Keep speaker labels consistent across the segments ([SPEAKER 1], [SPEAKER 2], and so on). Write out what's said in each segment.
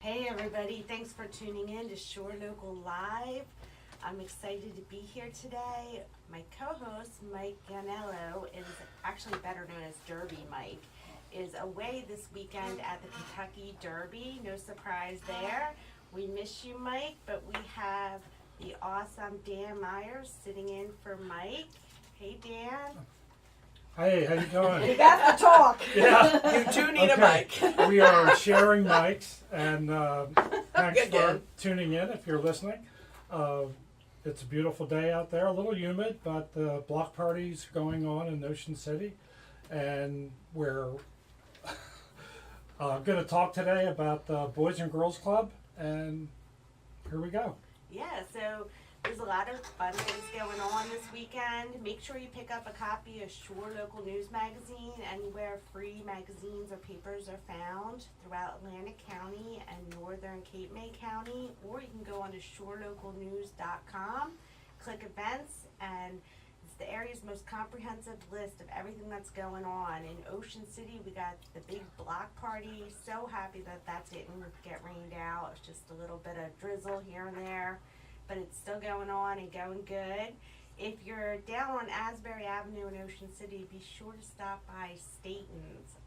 [SPEAKER 1] Hey everybody, thanks for tuning in to Shore Local Live. I'm excited to be here today. My co-host, Mike Ganello, is actually better known as Derby Mike, is away this weekend at the Kentucky Derby. No surprise there. We miss you, Mike, but we have the awesome Dan Myers sitting in for Mike. Hey, Dan.
[SPEAKER 2] Hey, how you doing?
[SPEAKER 3] You got to talk.
[SPEAKER 2] Yeah.
[SPEAKER 3] You do need a mic.
[SPEAKER 2] We are sharing mics, and thanks
[SPEAKER 3] Good,
[SPEAKER 2] for
[SPEAKER 3] Dan.
[SPEAKER 2] tuning in if you're listening. It's a beautiful day out there, a little humid, but the block party's going on in Ocean City, and we're going to talk today about the Boys and Girls Club, and here we go.
[SPEAKER 1] Yeah, so there's a lot of fun things going on this weekend. Make sure you pick up a copy of Shore Local News Magazine anywhere free magazines or papers are found throughout Atlantic County and northern Cape May County, or you can go on to shorelocalnews.com, click events, and it's the area's most comprehensive list of everything that's going on. In Ocean City, we got the big block party. So happy that that didn't get rained out. It's just a little bit of drizzle here and there, but it's still going on and going good. If you're down on Asbury Avenue in Ocean City, be sure to stop by Staten's,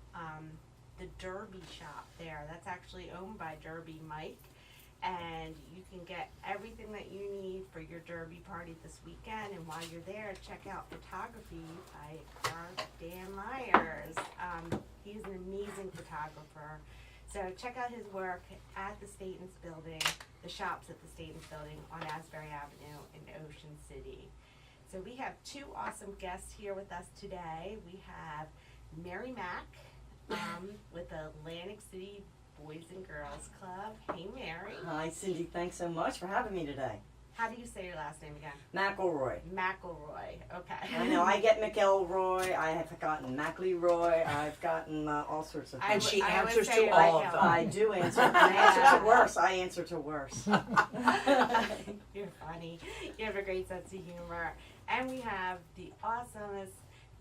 [SPEAKER 1] the Derby shop there. That's actually owned by Derby Mike, and you can get everything that you need for your Derby party this weekend. And while you're there, check out photography by our Dan Myers. He's an amazing photographer. So check out his work at the Staten's building, the shops at the Staten's building on Asbury Avenue in Ocean City. So we have two awesome guests here with us today. We have Mary Mack with the Atlantic City Boys and Girls Club. Hey, Mary.
[SPEAKER 3] Hi, Cindy. Thanks so much for having me today.
[SPEAKER 1] How do you say your last name again?
[SPEAKER 3] McElroy.
[SPEAKER 1] McElroy. Okay.
[SPEAKER 3] I know. I get McElroy. I have gotten McElroy. I've gotten all sorts of
[SPEAKER 4] And
[SPEAKER 3] things.
[SPEAKER 4] she
[SPEAKER 1] I would
[SPEAKER 4] answers
[SPEAKER 1] say
[SPEAKER 4] to
[SPEAKER 1] right
[SPEAKER 4] all
[SPEAKER 1] now.
[SPEAKER 4] of them.
[SPEAKER 3] I do answer. I answer to worse. I answer to worse.
[SPEAKER 1] You're funny. You have a great sense of humor. And we have the awesomest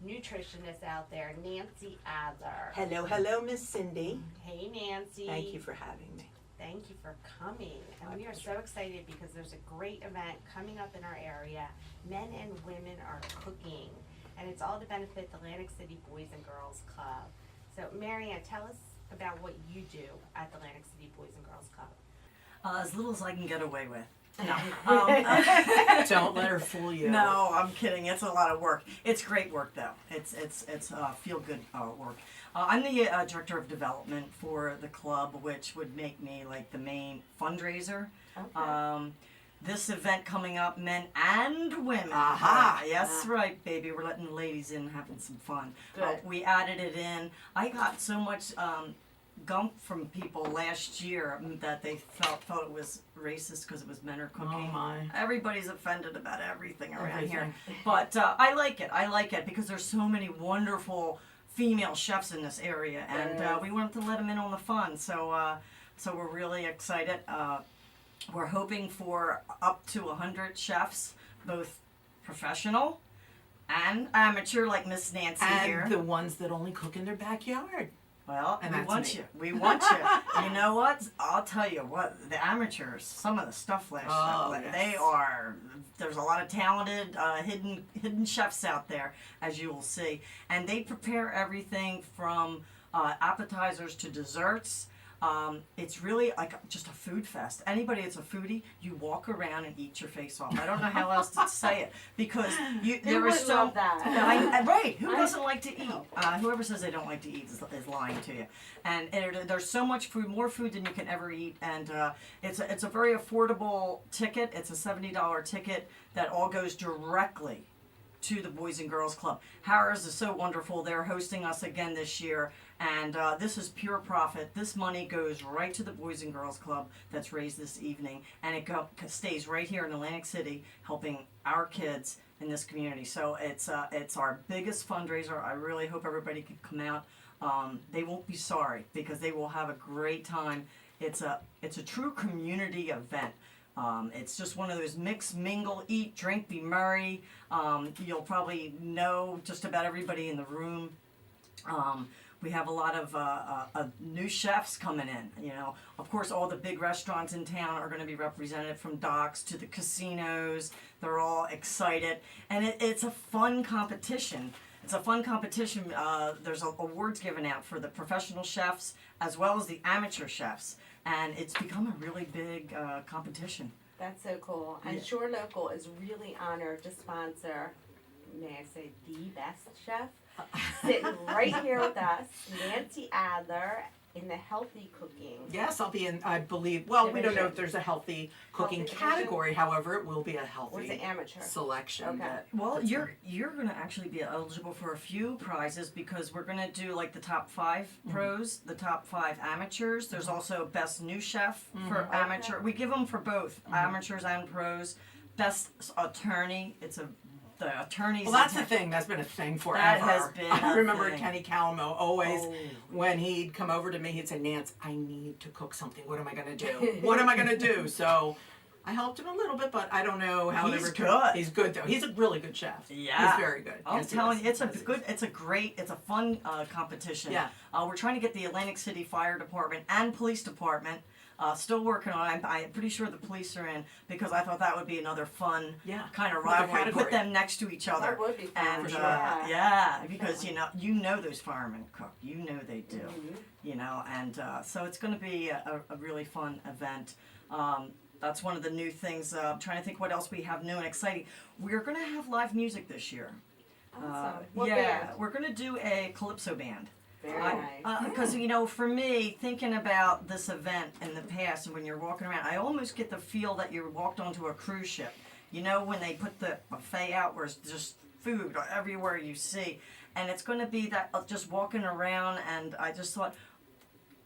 [SPEAKER 1] nutritionist out there, Nancy Adler.
[SPEAKER 4] Hello, Miss Cindy.
[SPEAKER 1] Hey, Nancy.
[SPEAKER 4] Thank you for having me.
[SPEAKER 1] Thank you for coming. And
[SPEAKER 4] My
[SPEAKER 1] we are so excited because there's a great event coming up in our area. Men and women are cooking. And it's all to benefit the Atlantic City Boys and Girls Club. So, Maryann, tell us about what you do at the Atlantic City Boys and Girls Club.
[SPEAKER 3] As little as I can get away with.
[SPEAKER 4] Don't let her fool you.
[SPEAKER 3] No, I'm kidding. It's a lot of work. It's great work, though. It's feel good work. I'm the director of development for the club, which would make me like the main fundraiser.
[SPEAKER 1] Okay.
[SPEAKER 3] This event coming up, men and women.
[SPEAKER 4] Aha.
[SPEAKER 3] Yes, right, baby. We're letting the ladies in, having some fun.
[SPEAKER 1] Good.
[SPEAKER 3] We added it in. I got so much gump from people last year that they felt it was racist because it was men are cooking.
[SPEAKER 4] Oh my.
[SPEAKER 3] Everybody's offended about everything around here.
[SPEAKER 4] Everything.
[SPEAKER 3] But I like it. I like it because there's so many wonderful female chefs in this area, and we wanted to let them in on the fun. So we're really excited. We're hoping for up to 100 chefs, both professional and amateur, like Miss Nancy here.
[SPEAKER 4] And the ones that only cook in their backyard.
[SPEAKER 3] Well,
[SPEAKER 4] And
[SPEAKER 3] we
[SPEAKER 4] that's
[SPEAKER 3] want
[SPEAKER 4] me.
[SPEAKER 3] you. We want you. You know what? I'll tell you what. The amateurs, some of the stuff last year,
[SPEAKER 4] yes.
[SPEAKER 3] they are. There's a lot of talented, hidden chefs out there, as you will see, and they prepare everything from appetizers to desserts. It's really like just a food fest. Anybody that's a foodie, you walk around and eat your face off. I don't know how else to say it because there is so
[SPEAKER 1] love that?
[SPEAKER 3] right. Who doesn't like to eat? Whoever says they don't like to eat is lying to you. And there's so much food, more food than you can ever eat, and it's a very affordable ticket. It's a $70 ticket that all goes directly to the Boys and Girls Club. Harris is so wonderful. They're hosting us again this year, and this is pure profit. This money goes right to the Boys and Girls Club that's raised this evening, and it stays right here in Atlantic City, helping our kids in this community. So it's our biggest fundraiser. I really hope everybody can come out. They won't be sorry because they will have a great time. It's a true community event. It's just one of those mix, mingle, eat, drink, be merry. You'll probably know just about everybody in the room. We have a lot of new chefs coming in. You know, of course, all the big restaurants in town are going to be represented, from docks to the casinos. They're all excited, and it's a fun competition. It's a fun competition. There's awards given out for the professional chefs as well as the amateur chefs, and it's become a really big competition.
[SPEAKER 1] That's so cool. And
[SPEAKER 3] Yeah.
[SPEAKER 1] Sure Local is really honored to sponsor, may I say, the best chef, sitting right here with us, Nancy Adler, in the healthy cooking.
[SPEAKER 4] Yes, I'll be in, I believe, well, we don't know
[SPEAKER 1] Division.
[SPEAKER 4] if there's a healthy cooking
[SPEAKER 1] Healthy division?
[SPEAKER 4] category, however, it will be a
[SPEAKER 1] Or is
[SPEAKER 4] healthy
[SPEAKER 1] it amateur?
[SPEAKER 4] selection.
[SPEAKER 1] Okay.
[SPEAKER 4] that-
[SPEAKER 3] Well,
[SPEAKER 4] that's
[SPEAKER 3] you're going to actually be eligible for a few prizes, because we're going to do like the top 5 pros, the top 5 amateurs. There's also best new chef for amateur. We give them for both amateurs and pros. Best attorney. The attorneys.
[SPEAKER 4] Well, that's
[SPEAKER 3] in
[SPEAKER 4] the
[SPEAKER 3] town-
[SPEAKER 4] thing. That's been a thing forever.
[SPEAKER 3] That has been
[SPEAKER 4] I
[SPEAKER 3] a
[SPEAKER 4] remember
[SPEAKER 3] thing.
[SPEAKER 4] Kenny Calamo always,
[SPEAKER 3] Oh.
[SPEAKER 4] when he'd come over to me, he'd say, "Nance, I need to cook something. What am I going to do? What am I going to do?" So I helped him a little bit, but I don't know how
[SPEAKER 3] He's
[SPEAKER 4] they
[SPEAKER 3] good.
[SPEAKER 4] He's good, though. He's a really good chef.
[SPEAKER 3] Yeah.
[SPEAKER 4] He's very good.
[SPEAKER 3] I'm
[SPEAKER 4] Yes, he
[SPEAKER 3] telling
[SPEAKER 4] is.
[SPEAKER 3] you, it's a
[SPEAKER 4] Yes, he
[SPEAKER 3] good,
[SPEAKER 4] is.
[SPEAKER 3] it's a fun competition.
[SPEAKER 4] Yeah.
[SPEAKER 3] We're trying to get the Atlantic City Fire Department and Police Department. Still working on it. I'm pretty sure the police are in, because I thought that would be another fun
[SPEAKER 4] Yeah.
[SPEAKER 3] kind of
[SPEAKER 4] Another
[SPEAKER 3] rivalry. Put
[SPEAKER 4] category.
[SPEAKER 3] them next to each other.
[SPEAKER 1] That would be fun.
[SPEAKER 3] And
[SPEAKER 4] For sure.
[SPEAKER 3] yeah, because you know those firemen cook. You know they do. You know, and so it's going to be a really fun event. That's one of the new things. I'm trying to think what else we have new and exciting. We're going to have live music this year.
[SPEAKER 1] Awesome. What
[SPEAKER 3] Yeah,
[SPEAKER 1] band?
[SPEAKER 3] we're going to do a calypso band.
[SPEAKER 1] Very nice.
[SPEAKER 3] Because you know, for me, thinking about this event in the past, and when you're walking around, I almost get the feel that you walked onto a cruise ship. You know, when they put the buffet out, where it's just food everywhere you see, and it's going to be that just walking around. And I just thought,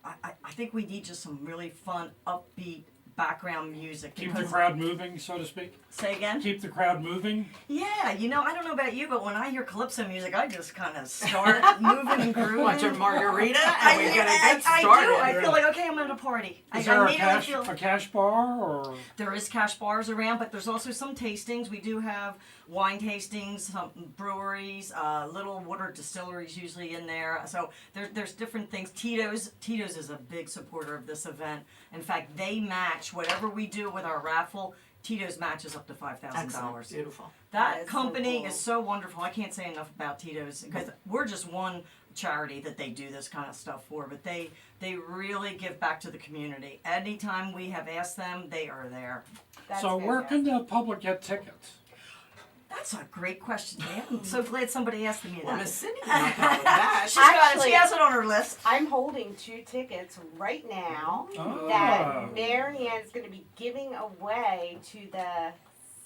[SPEAKER 3] I think we need just some really fun, upbeat background music.
[SPEAKER 2] Keep the
[SPEAKER 3] because-
[SPEAKER 2] crowd moving, so to speak.
[SPEAKER 3] Say again?
[SPEAKER 2] Keep the crowd moving.
[SPEAKER 3] Yeah, you know, I don't know about you, but when I hear calypso music, I just kind of start moving and grooving.
[SPEAKER 4] Want your margarita? And we're going to get
[SPEAKER 3] I
[SPEAKER 4] started.
[SPEAKER 3] do. I feel like, okay, I'm at a party.
[SPEAKER 2] Is
[SPEAKER 3] I
[SPEAKER 2] there a
[SPEAKER 3] immediately feel
[SPEAKER 2] cash bar or?
[SPEAKER 3] there is cash bars around, but there's also some tastings. We do have wine tastings, some breweries, little water distilleries usually in there. So there's different things. Tito's is a big supporter of this event. In fact, they match whatever we do with our raffle. Tito's matches up to $5,000.
[SPEAKER 4] Excellent. Beautiful.
[SPEAKER 3] That
[SPEAKER 1] That is so
[SPEAKER 3] company
[SPEAKER 1] cool.
[SPEAKER 3] is so wonderful. I can't say enough about Tito's, because we're just one charity that they do this kind of stuff for, but they really give back to the community. Anytime we have asked them, they are there.
[SPEAKER 1] That's
[SPEAKER 2] So where
[SPEAKER 1] fantastic.
[SPEAKER 2] can the public get tickets?
[SPEAKER 3] That's a great question, Dan. I'm so glad somebody asked me
[SPEAKER 4] Well,
[SPEAKER 3] that.
[SPEAKER 4] Miss Cindy can help out with that.
[SPEAKER 3] She's got it.
[SPEAKER 1] Actually-
[SPEAKER 3] She has it on her list.
[SPEAKER 1] I'm holding 2 tickets right now
[SPEAKER 2] Oh.
[SPEAKER 1] that Maryann is going to be giving away to the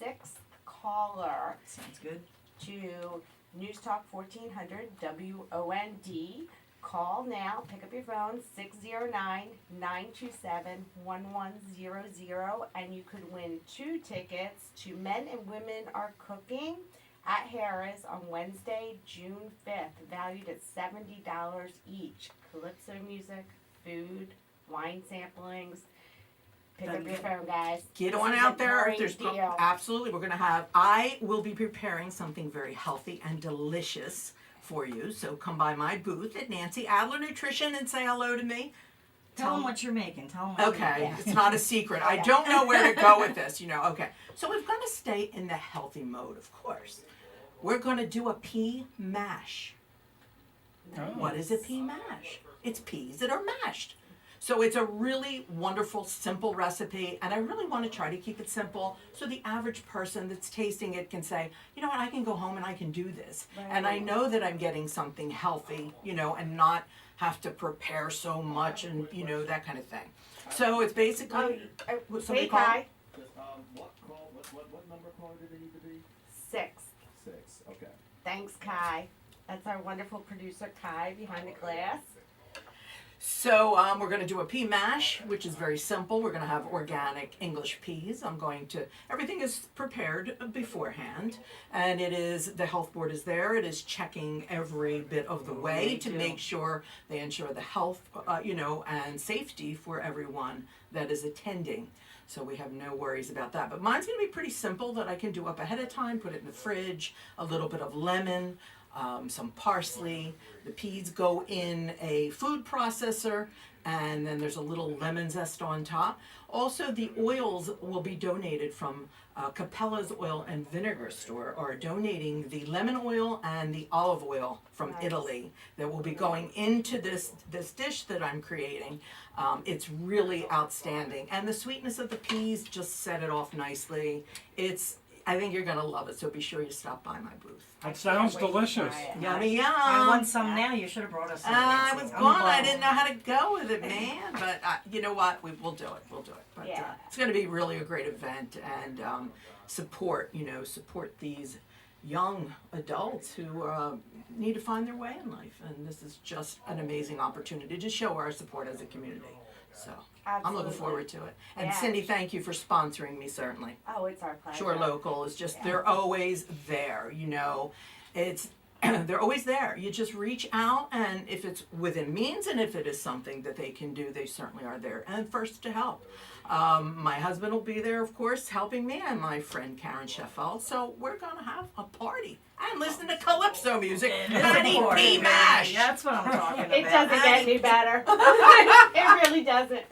[SPEAKER 1] 6th caller
[SPEAKER 3] Sounds good.
[SPEAKER 1] to News Talk 1400 WOND. Call now, pick up your phone, 609-927-1100, and you could win 2 tickets to Men and Women Are Cooking at Harris on Wednesday, June 5th, valued at $70 each. Calypso music, food, wine samplings. Pick up your phone, guys.
[SPEAKER 4] Get
[SPEAKER 1] This
[SPEAKER 4] on
[SPEAKER 1] is
[SPEAKER 4] out
[SPEAKER 1] a
[SPEAKER 4] there.
[SPEAKER 1] great
[SPEAKER 4] There's
[SPEAKER 1] deal.
[SPEAKER 4] absolutely. We're gonna have. I will be preparing something very healthy and delicious for you. So come by my booth at Nancy Adler Nutrition and say hello to me.
[SPEAKER 3] Tell them what you're making. Tell them what
[SPEAKER 4] Okay,
[SPEAKER 3] you're making.
[SPEAKER 4] it's not a secret. I don't know where to go with this. Okay. So we've got to stay in the healthy mode, of course. We're gonna do a pea mash.
[SPEAKER 2] Oh.
[SPEAKER 4] What is a pea mash? It's peas that are mashed. So it's a really wonderful, simple recipe, and I really want to try to keep it simple so the average person that's tasting it can say, you know what, I can go home and I can do this. And I know that I'm getting something healthy, and not have to prepare so much and, that kind of thing. So it's basically, somebody
[SPEAKER 1] Hey,
[SPEAKER 4] call?
[SPEAKER 1] Kai.
[SPEAKER 5] What number call did it need to be?
[SPEAKER 1] 6.
[SPEAKER 5] 6. Okay.
[SPEAKER 1] Thanks, Kai. That's our wonderful producer, Kai, behind the glass.
[SPEAKER 4] So we're going to do a pea mash, which is very simple. We're going to have organic English peas. Everything is prepared beforehand. And the health board is there. It is checking every bit of the way to make sure they ensure the health, and safety for everyone that is attending. So we have no worries about that. But mine's going to be pretty simple that I can do up ahead of time, put it in the fridge, a little bit of lemon, some parsley. The peas go in a food processor, and then there's a little lemon zest on top. Also, the oils will be donated from Capella's Oil and Vinegar Store, are donating the lemon oil and the olive oil from
[SPEAKER 1] Nice.
[SPEAKER 4] Italy that will be going into this dish that I'm creating. It's really outstanding, and the sweetness of the peas just set it off nicely. I think you're gonna love it, so be sure you stop by my booth.
[SPEAKER 2] That sounds
[SPEAKER 1] Wait to
[SPEAKER 2] delicious.
[SPEAKER 1] try it.
[SPEAKER 4] Yummy yum!
[SPEAKER 3] I want some now. You should have brought us some.
[SPEAKER 4] I
[SPEAKER 3] Nancy.
[SPEAKER 4] was
[SPEAKER 3] I'm
[SPEAKER 4] gone. I
[SPEAKER 3] glad.
[SPEAKER 4] didn't know how to go with it, man. But you know what? We'll do it. We'll do it. But
[SPEAKER 1] Yeah.
[SPEAKER 4] it's going to be really a great event, and support these young adults who need to find their way in life. And this is just an amazing opportunity to show our support as a community. So I'm looking
[SPEAKER 1] Absolutely.
[SPEAKER 4] forward to it. And
[SPEAKER 1] Yeah.
[SPEAKER 4] Cindy, thank you for sponsoring me. Certainly.
[SPEAKER 1] Oh, it's our pleasure.
[SPEAKER 4] Sure Local is just,
[SPEAKER 1] Yeah.
[SPEAKER 4] they're always there, it's they're always there. You just reach out, and if it's within means and if it is something that they can do, they certainly are there and first to help. My husband will be there, of course, helping me, and my friend Karen Sheffield. So we're gonna have a party and listen to calypso music and eat pea mash.
[SPEAKER 3] That's what I'm talking about.
[SPEAKER 1] It doesn't get any better. It really doesn't.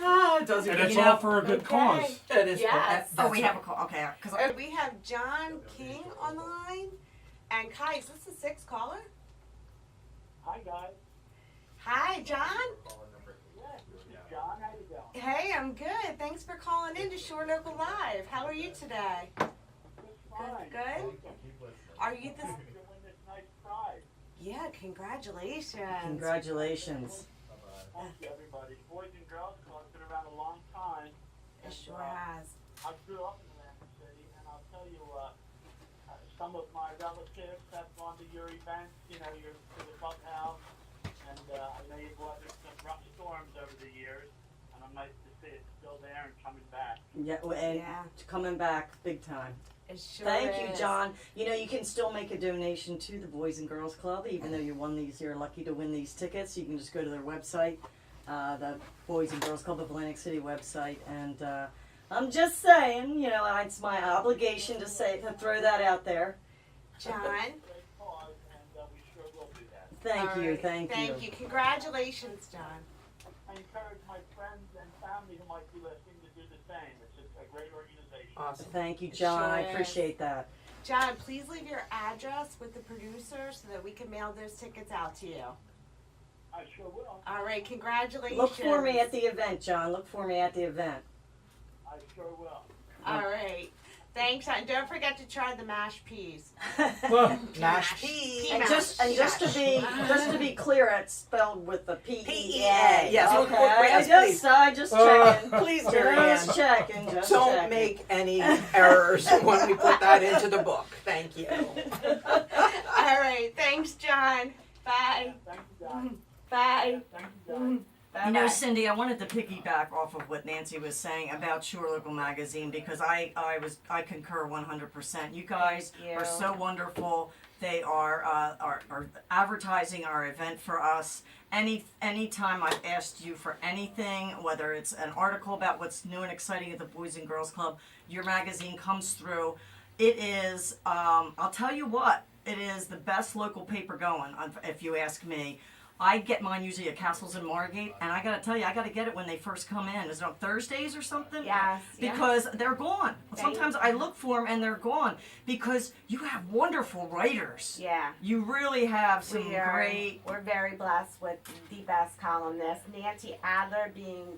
[SPEAKER 4] Ah, it doesn't.
[SPEAKER 2] And it's
[SPEAKER 4] you
[SPEAKER 2] all
[SPEAKER 4] know,
[SPEAKER 2] for a good
[SPEAKER 1] Okay.
[SPEAKER 2] cause.
[SPEAKER 4] It is.
[SPEAKER 1] Yes.
[SPEAKER 3] Oh, we have a call. Okay, because
[SPEAKER 1] We have John King on the line. And Kai, is this the sixth caller?
[SPEAKER 5] Hi, guys.
[SPEAKER 1] Hi, John.
[SPEAKER 5] Yes, this is John. How you doing?
[SPEAKER 1] Hey, I'm good. Thanks for calling in to Shore Local Live. How are you today?
[SPEAKER 5] Just fine.
[SPEAKER 1] Good. Are you the?
[SPEAKER 5] Doing this nice prize.
[SPEAKER 1] Yeah, congratulations.
[SPEAKER 3] congratulations.
[SPEAKER 5] Thank you, everybody. Boys and Girls Club has been around a long time.
[SPEAKER 1] It sure has.
[SPEAKER 5] I grew up in Atlantic City, and I'll tell you, some of my relatives have gone to your events, your to the clubhouse, and I know you've weathered some rough storms over the years, and I'm nice to see it's still there and coming back.
[SPEAKER 3] Yeah, and
[SPEAKER 1] Yeah.
[SPEAKER 3] coming back big time.
[SPEAKER 1] It sure
[SPEAKER 3] Thank you,
[SPEAKER 1] is.
[SPEAKER 3] John. You can still make a donation to the Boys and Girls Club, even though you're lucky to win these tickets. You can just go to their website, the Boys and Girls Club of Atlantic City website, and I'm just saying, it's my obligation to throw that out there.
[SPEAKER 1] John.
[SPEAKER 5] Great cause, and we sure will do that.
[SPEAKER 3] Thank
[SPEAKER 1] All
[SPEAKER 3] you,
[SPEAKER 1] right.
[SPEAKER 3] thank you.
[SPEAKER 1] Thank you. Congratulations, John.
[SPEAKER 5] I encourage my friends and family who might be listening to do the same. It's a great organization.
[SPEAKER 4] Awesome.
[SPEAKER 3] Thank you,
[SPEAKER 1] It
[SPEAKER 3] John.
[SPEAKER 1] sure
[SPEAKER 3] I
[SPEAKER 1] is.
[SPEAKER 3] appreciate that.
[SPEAKER 1] John, please leave your address with the producer so that we can mail those tickets out to you.
[SPEAKER 5] I sure will.
[SPEAKER 1] All right, congratulations.
[SPEAKER 3] Look for me at the event, John. Look for me at the event.
[SPEAKER 5] I sure will.
[SPEAKER 1] All right. Thanks, John. Don't forget to try the mashed peas.
[SPEAKER 2] Well,
[SPEAKER 4] Mashed peas.
[SPEAKER 3] And
[SPEAKER 1] Mash.
[SPEAKER 3] just to be clear, it's spelled with a P-E-A.
[SPEAKER 4] P-E-A. Yes,
[SPEAKER 3] Okay.
[SPEAKER 4] yes,
[SPEAKER 3] I just
[SPEAKER 2] Uh,
[SPEAKER 3] checking.
[SPEAKER 4] Please, Maryann.
[SPEAKER 3] Just checking. Just
[SPEAKER 4] Don't
[SPEAKER 3] checking.
[SPEAKER 4] make any errors when we put that into the book. Thank you.
[SPEAKER 1] All right. Thanks, John. Bye.
[SPEAKER 5] Thank you, guys.
[SPEAKER 1] Bye.
[SPEAKER 5] Thank you, guys.
[SPEAKER 1] Bye.
[SPEAKER 3] Cindy, I wanted to piggyback off of what Nancy was saying about Shore Local Magazine because I concur 100%. You guys
[SPEAKER 1] Thank you.
[SPEAKER 3] are so wonderful. They are advertising our event for us. Anytime I've asked you for anything, whether it's an article about what's new and exciting at the Boys and Girls Club, your magazine comes through. It is, I'll tell you what, it is the best local paper going, if you ask me. I get mine usually at Castles and Margate, and I gotta tell you, I gotta get it when they first come in. Is it on Thursdays or something?
[SPEAKER 1] Yes,
[SPEAKER 3] Because they're gone.
[SPEAKER 1] Thank
[SPEAKER 3] Sometimes I look for them and they're gone because you have wonderful writers.
[SPEAKER 1] Yeah.
[SPEAKER 3] You really have some great.
[SPEAKER 1] We're very blessed with the best columnist, Nancy Adler being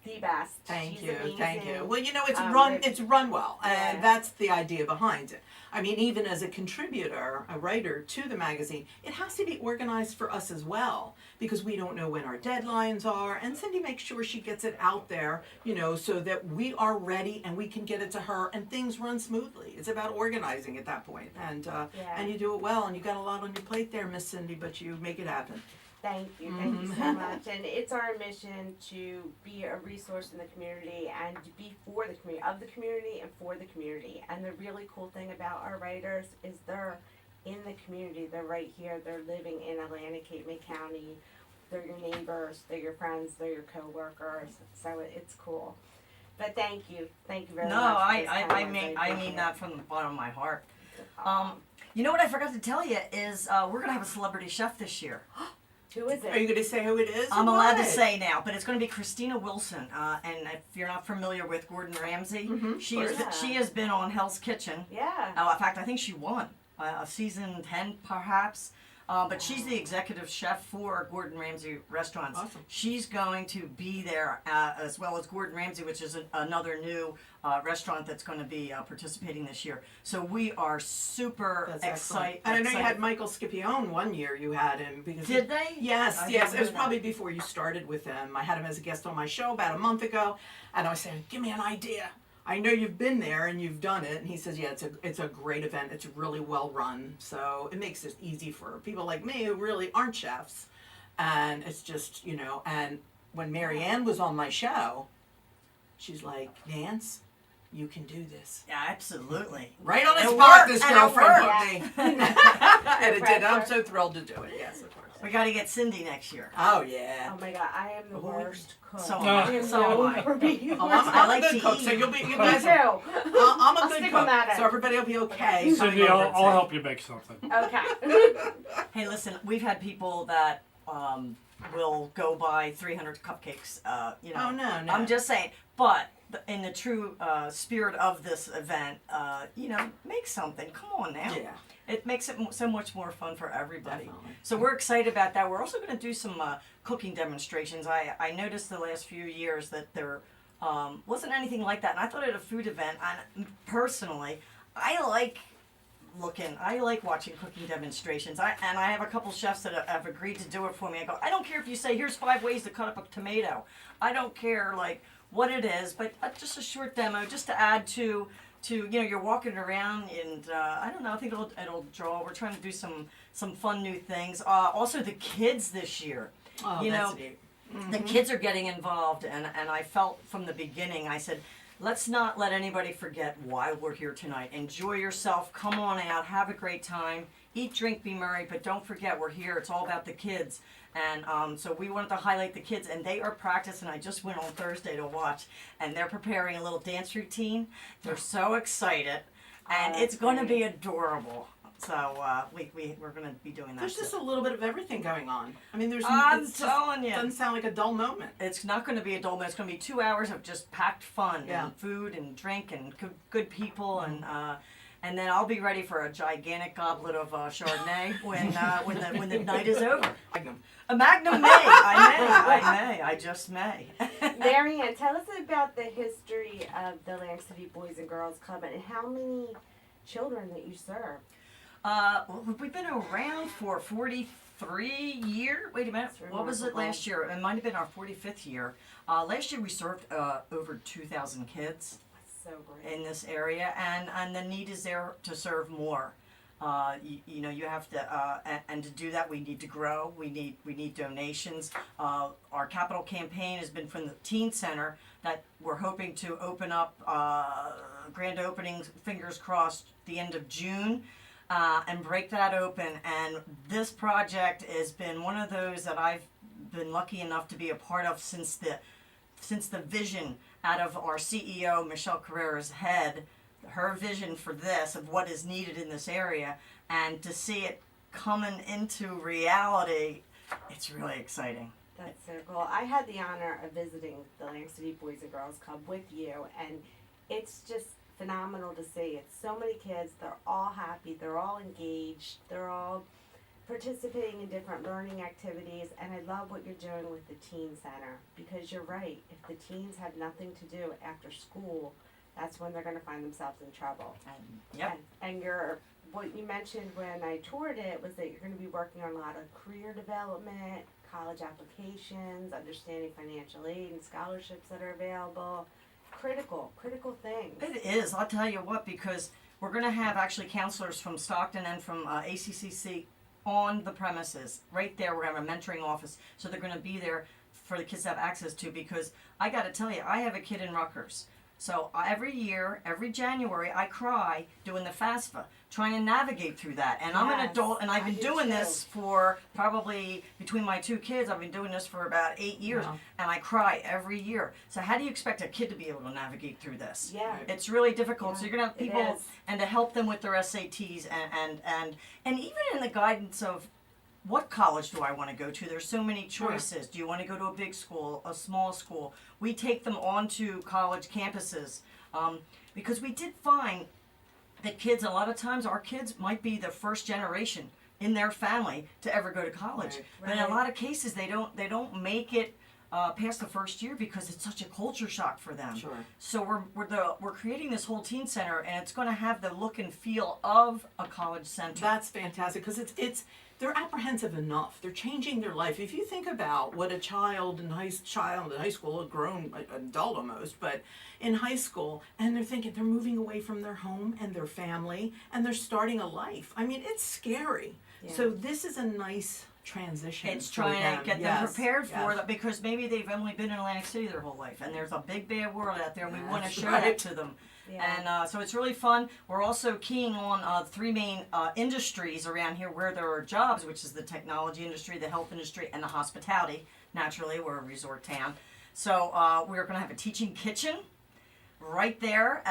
[SPEAKER 1] the best.
[SPEAKER 4] Thank
[SPEAKER 1] She's
[SPEAKER 4] you, thank you.
[SPEAKER 1] amazing.
[SPEAKER 4] Well, it's
[SPEAKER 1] Rich-
[SPEAKER 4] it's run well, and
[SPEAKER 1] Yeah.
[SPEAKER 4] that's the idea behind it. I mean, even as a contributor, a writer to the magazine, it has to be organized for us as well because we don't know when our deadlines are, and Cindy makes sure she gets it out there, so that we are ready and we can get it to her and things run smoothly. It's about organizing at that point, and and you do it well, and you got a lot on your plate there, Miss Cindy, but you make it happen.
[SPEAKER 1] Thank you so much. And it's our mission to be a resource in the community and to be for the community, of the community and for the community. And the really cool thing about our writers is they're in the community. They're right here. They're living in Atlantic Cape May County. They're your neighbors. They're your friends. They're your coworkers. So it's cool. But thank you. Thank you very
[SPEAKER 3] No,
[SPEAKER 1] much. for
[SPEAKER 3] I
[SPEAKER 1] this
[SPEAKER 3] I
[SPEAKER 1] kind
[SPEAKER 3] mean
[SPEAKER 1] words.
[SPEAKER 3] I
[SPEAKER 1] appreciate
[SPEAKER 3] mean
[SPEAKER 1] it.
[SPEAKER 3] that from the bottom of my heart. You know what I forgot to tell you is we're gonna have a celebrity chef this year.
[SPEAKER 1] Who is it?
[SPEAKER 4] Are you going to say who it is?
[SPEAKER 3] I'm
[SPEAKER 4] or
[SPEAKER 3] allowed to
[SPEAKER 4] what?
[SPEAKER 3] say now, but it's going to be Christina Wilson. And if you're not familiar with Gordon Ramsay, she
[SPEAKER 1] course.
[SPEAKER 3] has been on Hell's Kitchen.
[SPEAKER 1] Yeah.
[SPEAKER 3] In fact, I think she won season 10 perhaps. But she's the executive chef for Gordon Ramsay restaurants.
[SPEAKER 4] Awesome.
[SPEAKER 3] She's going to be there as well as Gordon Ramsay, which is another new restaurant that's going to be participating this year. So we are super
[SPEAKER 4] That's excellent.
[SPEAKER 3] excited.
[SPEAKER 4] And I know you had Michael Scipione one year. You had him because
[SPEAKER 3] Did they?
[SPEAKER 4] Yes,
[SPEAKER 3] I
[SPEAKER 4] yes.
[SPEAKER 3] didn't
[SPEAKER 4] It was
[SPEAKER 3] know that.
[SPEAKER 4] probably before you started with him. I had him as a guest on my show about a month ago, and I was saying, "Give me an idea. I know you've been there and you've done it." And he says, "Yeah, it's a great event. It's really well run, so it makes it easy for people like me who really aren't chefs." And it's just And when Maryann was on my show, she's like, "Nance, you can do this."
[SPEAKER 3] Yeah, absolutely.
[SPEAKER 4] Right on the
[SPEAKER 3] It
[SPEAKER 4] spot,
[SPEAKER 3] worked,
[SPEAKER 4] this
[SPEAKER 3] and it
[SPEAKER 4] girlfriend
[SPEAKER 3] worked.
[SPEAKER 4] put me. And it did. I'm so thrilled to do it. Yes, of course.
[SPEAKER 3] We got to get Cindy next year.
[SPEAKER 4] Oh yeah.
[SPEAKER 1] Oh my god, I am the
[SPEAKER 4] Oh.
[SPEAKER 1] worst cook.
[SPEAKER 3] So
[SPEAKER 2] am
[SPEAKER 1] I
[SPEAKER 2] I.
[SPEAKER 1] am
[SPEAKER 3] So am
[SPEAKER 1] known
[SPEAKER 3] I.
[SPEAKER 1] for being the
[SPEAKER 4] Oh,
[SPEAKER 1] worst.
[SPEAKER 3] I
[SPEAKER 4] I'm
[SPEAKER 3] like
[SPEAKER 4] a good
[SPEAKER 3] to
[SPEAKER 4] cook, so
[SPEAKER 3] eat.
[SPEAKER 4] you'll be. You
[SPEAKER 1] Me
[SPEAKER 4] guys,
[SPEAKER 1] too.
[SPEAKER 4] I'm a
[SPEAKER 1] I'll
[SPEAKER 4] good
[SPEAKER 1] stick
[SPEAKER 4] cook,
[SPEAKER 1] on that
[SPEAKER 4] so
[SPEAKER 1] end.
[SPEAKER 4] everybody will be okay.
[SPEAKER 2] Cindy,
[SPEAKER 4] coming over
[SPEAKER 2] I'll
[SPEAKER 4] and saying-
[SPEAKER 2] help you make something.
[SPEAKER 1] Okay.
[SPEAKER 3] Hey, listen, we've had people that will go buy 300 cupcakes.
[SPEAKER 4] Oh no.
[SPEAKER 3] I'm just saying, but in the true spirit of this event, make something. Come on now.
[SPEAKER 4] Yeah.
[SPEAKER 3] It makes it so much more fun for everybody.
[SPEAKER 4] Definitely.
[SPEAKER 3] So we're excited about that. We're also going to do some cooking demonstrations. I noticed the last few years that there wasn't anything like that. And I thought at a food event, and personally, I like watching cooking demonstrations. I have a couple chefs that have agreed to do it for me. I go, I don't care if you say, here's 5 ways to cut up a tomato. I don't care what it is, but just a short demo just to add to you're walking around and I don't know, I think it'll draw. We're trying to do some fun new things. Also the kids this year.
[SPEAKER 4] Oh, that's neat.
[SPEAKER 3] The kids are getting involved, and I felt from the beginning, I said, let's not let anybody forget why we're here tonight. Enjoy yourself, come on out, have a great time, eat, drink, be merry, but don't forget we're here, it's all about the kids. And so we wanted to highlight the kids, and they are practicing. I just went on Thursday to watch, and they're preparing a little dance routine. They're so excited, and it's going to be adorable. So we're going to be doing that.
[SPEAKER 4] There's just
[SPEAKER 3] too.
[SPEAKER 4] a little bit of everything going on. I mean,
[SPEAKER 3] I'm
[SPEAKER 4] it's just-
[SPEAKER 3] telling you.
[SPEAKER 4] Doesn't sound like a dull moment.
[SPEAKER 3] It's not going to be a dull moment. It's going to be 2 hours of just packed fun
[SPEAKER 4] Yeah.
[SPEAKER 3] and food and drink and good people and then I'll be ready for a gigantic goblet of Chardonnay when the night is over. A Magnum may. I just may.
[SPEAKER 1] Maryann, tell us about the history of the Atlantic City Boys and Girls Club and how many children that you serve.
[SPEAKER 3] We've been around for 43 years. Wait a minute.
[SPEAKER 1] That's
[SPEAKER 3] What was it
[SPEAKER 1] remarkable.
[SPEAKER 3] last year? It might have been our 45th year. Last year we served over 2,000 kids
[SPEAKER 1] So great.
[SPEAKER 3] in this area, and the need is there to serve more. You have to, and to do that, we need to grow. We need donations. Our capital campaign has been from the Teen Center that we're hoping to open up, grand opening, fingers crossed, the end of June, and break that open. And this project has been one of those that I've been lucky enough to be a part of since the vision out of our CEO Michelle Carrera's head. Her vision for this, of what is needed in this area, and to see it coming into reality, it's really exciting.
[SPEAKER 1] That's so cool. I had the honor of visiting the Atlantic City Boys and Girls Club with you, and it's just phenomenal to see. It's so many kids. They're all happy. They're all engaged. They're all participating in different learning activities, and I love what you're doing with the Teen Center, because you're right. If the teens have nothing to do after school, that's when they're going to find themselves in trouble.
[SPEAKER 3] And yep.
[SPEAKER 1] And what you mentioned when I toured it was that you're going to be working on a lot of career development, college applications, understanding financial aid and scholarships that are available. Critical things.
[SPEAKER 3] It is. I'll tell you what, because we're going to have actually counselors from Stockton and from ACCC on the premises. Right there, we're going to have a mentoring office, so they're going to be there for the kids to have access to, because I got to tell you, I have a kid in Rutgers. So every year, every January, I cry doing the FAFSA, trying to navigate through that. And I'm an
[SPEAKER 1] Yes,
[SPEAKER 3] adult, and I've been
[SPEAKER 1] I do
[SPEAKER 3] doing
[SPEAKER 1] too.
[SPEAKER 3] this for probably, between my 2 kids, I've been doing this for about 8 years,
[SPEAKER 4] Wow.
[SPEAKER 3] and I cry every year. So how do you expect a kid to be able to navigate through this?
[SPEAKER 1] Yeah.
[SPEAKER 3] It's really difficult.
[SPEAKER 1] Yeah,
[SPEAKER 3] So you're gonna have
[SPEAKER 1] it
[SPEAKER 3] people,
[SPEAKER 1] is.
[SPEAKER 3] and to help them with their SATs, and even in the guidance of what college do I want to go to? There's so many choices. Do you want to go to a big school, a small school? We take them onto college campuses because we did find that kids, a lot of times our kids might be the first generation in their family to ever go to college.
[SPEAKER 4] Right.
[SPEAKER 3] But in
[SPEAKER 1] Right.
[SPEAKER 3] a lot of cases, they don't make it past the first year because it's such a culture shock for them.
[SPEAKER 4] Sure.
[SPEAKER 3] So we're creating this whole teen center, and it's going to have the look and feel of a college center.
[SPEAKER 4] That's fantastic because it's they're apprehensive enough. They're changing their life. If you think about what a child in high school, a grown adult almost, but in high school, and they're thinking they're moving away from their home and their family, and they're starting a life. I mean, it's scary.
[SPEAKER 1] Yeah.
[SPEAKER 4] So this is a nice transition.
[SPEAKER 3] It's
[SPEAKER 4] for
[SPEAKER 3] trying
[SPEAKER 4] them.
[SPEAKER 3] to get them
[SPEAKER 4] Yes,
[SPEAKER 3] prepared for
[SPEAKER 4] yes.
[SPEAKER 3] that because maybe they've only been in Atlantic City their whole life, and there's a big bad world out there, and we want to
[SPEAKER 4] That's
[SPEAKER 3] show
[SPEAKER 4] right.
[SPEAKER 3] that to them.
[SPEAKER 1] Yeah.
[SPEAKER 3] And so it's really fun. We're also keying on 3 main industries around here where there are jobs, which is the technology industry, the health industry, and the hospitality. Naturally, we're a resort town. So we're going to have a teaching kitchen right there,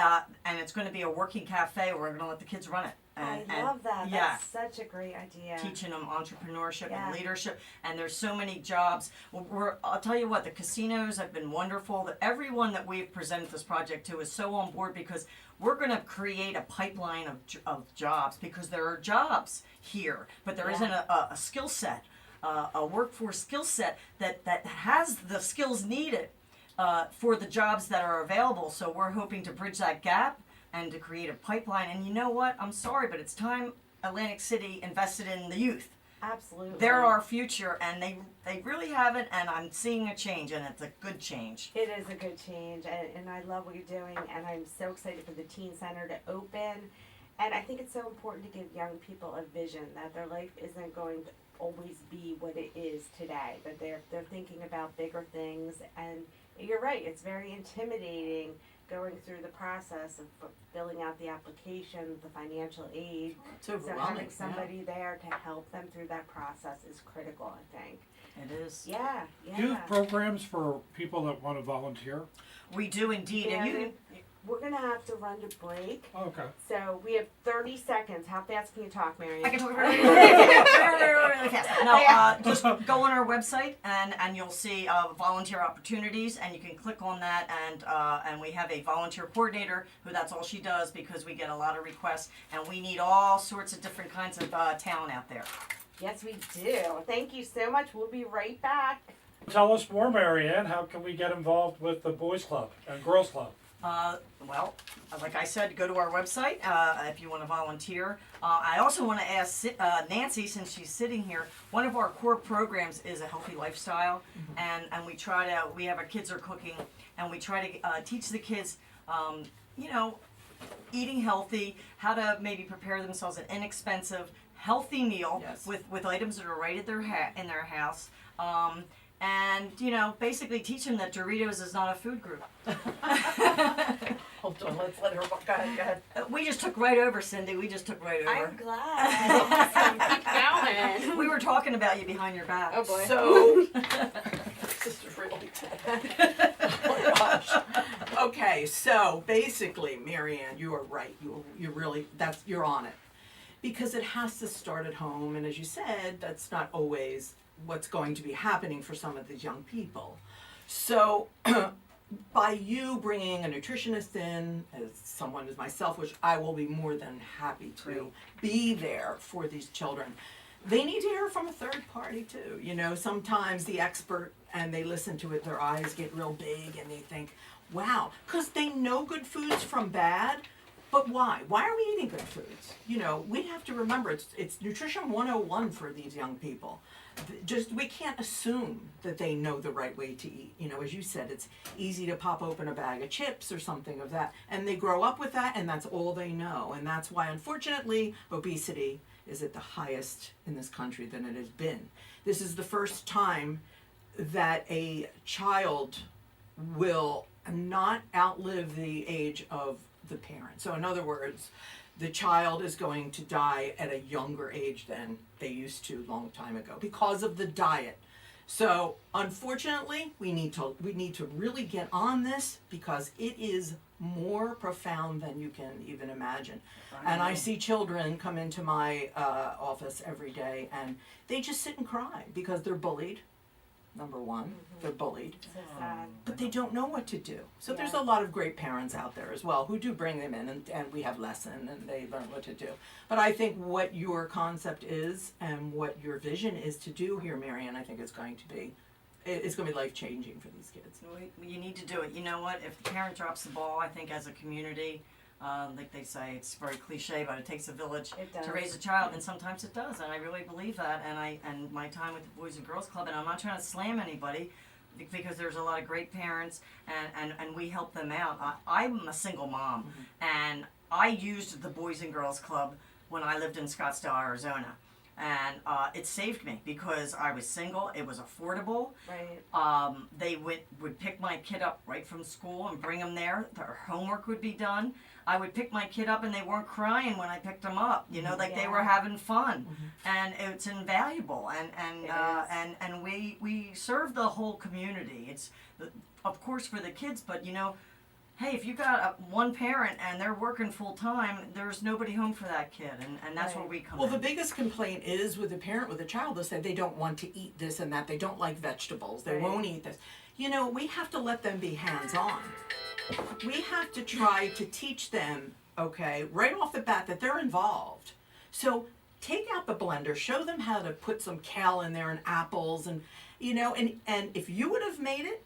[SPEAKER 3] and it's going to be a working cafe. We're going to let the kids run it. And,
[SPEAKER 1] I love that.
[SPEAKER 3] Yeah.
[SPEAKER 1] That's such a great idea.
[SPEAKER 3] Teaching them entrepreneurship
[SPEAKER 1] Yeah.
[SPEAKER 3] and leadership, and there's so many jobs. I'll tell you what, the casinos have been wonderful. That everyone that we've presented this project to is so on board because we're going to create a pipeline of jobs because there are jobs here, but there
[SPEAKER 1] Yeah.
[SPEAKER 3] isn't a skill set, a workforce skill set that has the skills needed for the jobs that are available. So we're hoping to bridge that gap and to create a pipeline. And you know what? I'm sorry, but it's time Atlantic City invested in the youth.
[SPEAKER 1] Absolutely.
[SPEAKER 3] They're our future, and they really haven't, and I'm seeing a change, and it's a good change.
[SPEAKER 1] It is a good change, and I love what you're doing, and I'm so excited for the teen center to open. And I think it's so important to give young people a vision that their life isn't going to always be what it is today, that they're thinking about bigger things. And you're right, it's very intimidating going through the process of filling out the application, the financial aid.
[SPEAKER 4] It's
[SPEAKER 1] So
[SPEAKER 4] overwhelming.
[SPEAKER 1] having somebody there to help them through that process is critical, I think.
[SPEAKER 3] It is.
[SPEAKER 1] Yeah, yeah.
[SPEAKER 2] Do you have programs for people that want to volunteer?
[SPEAKER 3] We do indeed, and you.
[SPEAKER 1] We're gonna have to run to break,
[SPEAKER 2] Okay.
[SPEAKER 1] so we have 30 seconds. How fast can you talk, Maryann?
[SPEAKER 3] I can talk really fast. No, just go on our website and you'll see volunteer opportunities, and you can click on that, and we have a volunteer coordinator who that's all she does because we get a lot of requests, and we need all sorts of different kinds of talent out there.
[SPEAKER 1] Yes, we do. Thank you so much. We'll be right back.
[SPEAKER 2] Tell us more, Maryann. How can we get involved with the Boys Club and Girls Club?
[SPEAKER 3] Well, like I said, go to our website if you want to volunteer. I also want to ask Nancy, since she's sitting here, one of our core programs is a healthy lifestyle, and we have our kids are cooking, and we try to teach the kids, eating healthy, how to maybe prepare themselves an inexpensive, healthy meal
[SPEAKER 4] Yes.
[SPEAKER 3] with items that are right at in their house. And, basically teach them that Doritos is not a food group.
[SPEAKER 4] Hold on, let's let her go ahead.
[SPEAKER 3] We just took right over, Cindy. We just took right over.
[SPEAKER 1] I'm glad. Awesome. Keep going.
[SPEAKER 3] We were talking about you behind your back.
[SPEAKER 1] Oh boy.
[SPEAKER 4] So, this is really bad. Oh my gosh. Okay, so basically, Maryann, you are right. You really, you're on it. Because it has to start at home, and as you said, that's not always what's going to be happening for some of these young people. So, by you bringing a nutritionist in, as someone as myself, which I will be more than happy to be there for these children, they need to hear from a third party too. Sometimes the expert, and they listen to it, their eyes get real big and they think, wow, because they know good foods from bad, but why? Why are we eating good foods? We have to remember it's nutrition 101 for these young people. We can't assume that they know the right way to eat. As you said, it's easy to pop open a bag of chips or something of that, and they grow up with that, and that's all they know. And that's why, unfortunately, obesity is at the highest in this country than it has been. This is the first time that a child will and not outlive the age of the parent. So in other words, the child is going to die at a younger age than they used to a long time ago because of the diet. So unfortunately, we need to really get on this because it is more profound than you can even imagine. And I see children come into my office every day and they just sit and cry because they're bullied. Number one, they're bullied,
[SPEAKER 1] So sad.
[SPEAKER 4] but they don't know what to do. So there's
[SPEAKER 1] Yeah.
[SPEAKER 4] a lot of great parents out there as well who do bring them in, and we have lesson and they learn what to do. But I think what your concept is and what your vision is to do here, Maryann, I think it's going to be life changing for these kids.
[SPEAKER 3] You need to do it. You know what? If the parent drops the ball, I think as a community, like they say, it's very cliche, but it takes a village
[SPEAKER 1] It does.
[SPEAKER 3] to raise a child, and sometimes it does, and I really believe that. And my time with the Boys and Girls Club, and I'm not trying to slam anybody, because there's a lot of great parents, and we help them out. I'm a single mom, and I used the Boys and Girls Club when I lived in Scottsdale, Arizona. And it saved me because I was single. It was affordable.
[SPEAKER 1] Right.
[SPEAKER 3] They would pick my kid up right from school and bring them there. Their homework would be done. I would pick my kid up and they weren't crying when I picked them up. You know, like they were
[SPEAKER 1] Yeah.
[SPEAKER 3] having fun, and it's invaluable.
[SPEAKER 1] It
[SPEAKER 3] And we serve the whole community. It's of course for the kids, but you know. Hey, if you got one parent and they're working full time, there's nobody home for that kid, and that's where
[SPEAKER 1] Right.
[SPEAKER 3] we come
[SPEAKER 4] Well,
[SPEAKER 3] in.
[SPEAKER 4] the biggest complaint is with a parent with a child. They'll say they don't want to eat this and that. They don't like vegetables. They
[SPEAKER 1] Right.
[SPEAKER 4] won't eat this. You know, we have to let them be hands-on. We have to try to teach them, okay, right off the bat that they're involved. So take out the blender, show them how to put some kale in there and apples, and you know, and if you would have made it,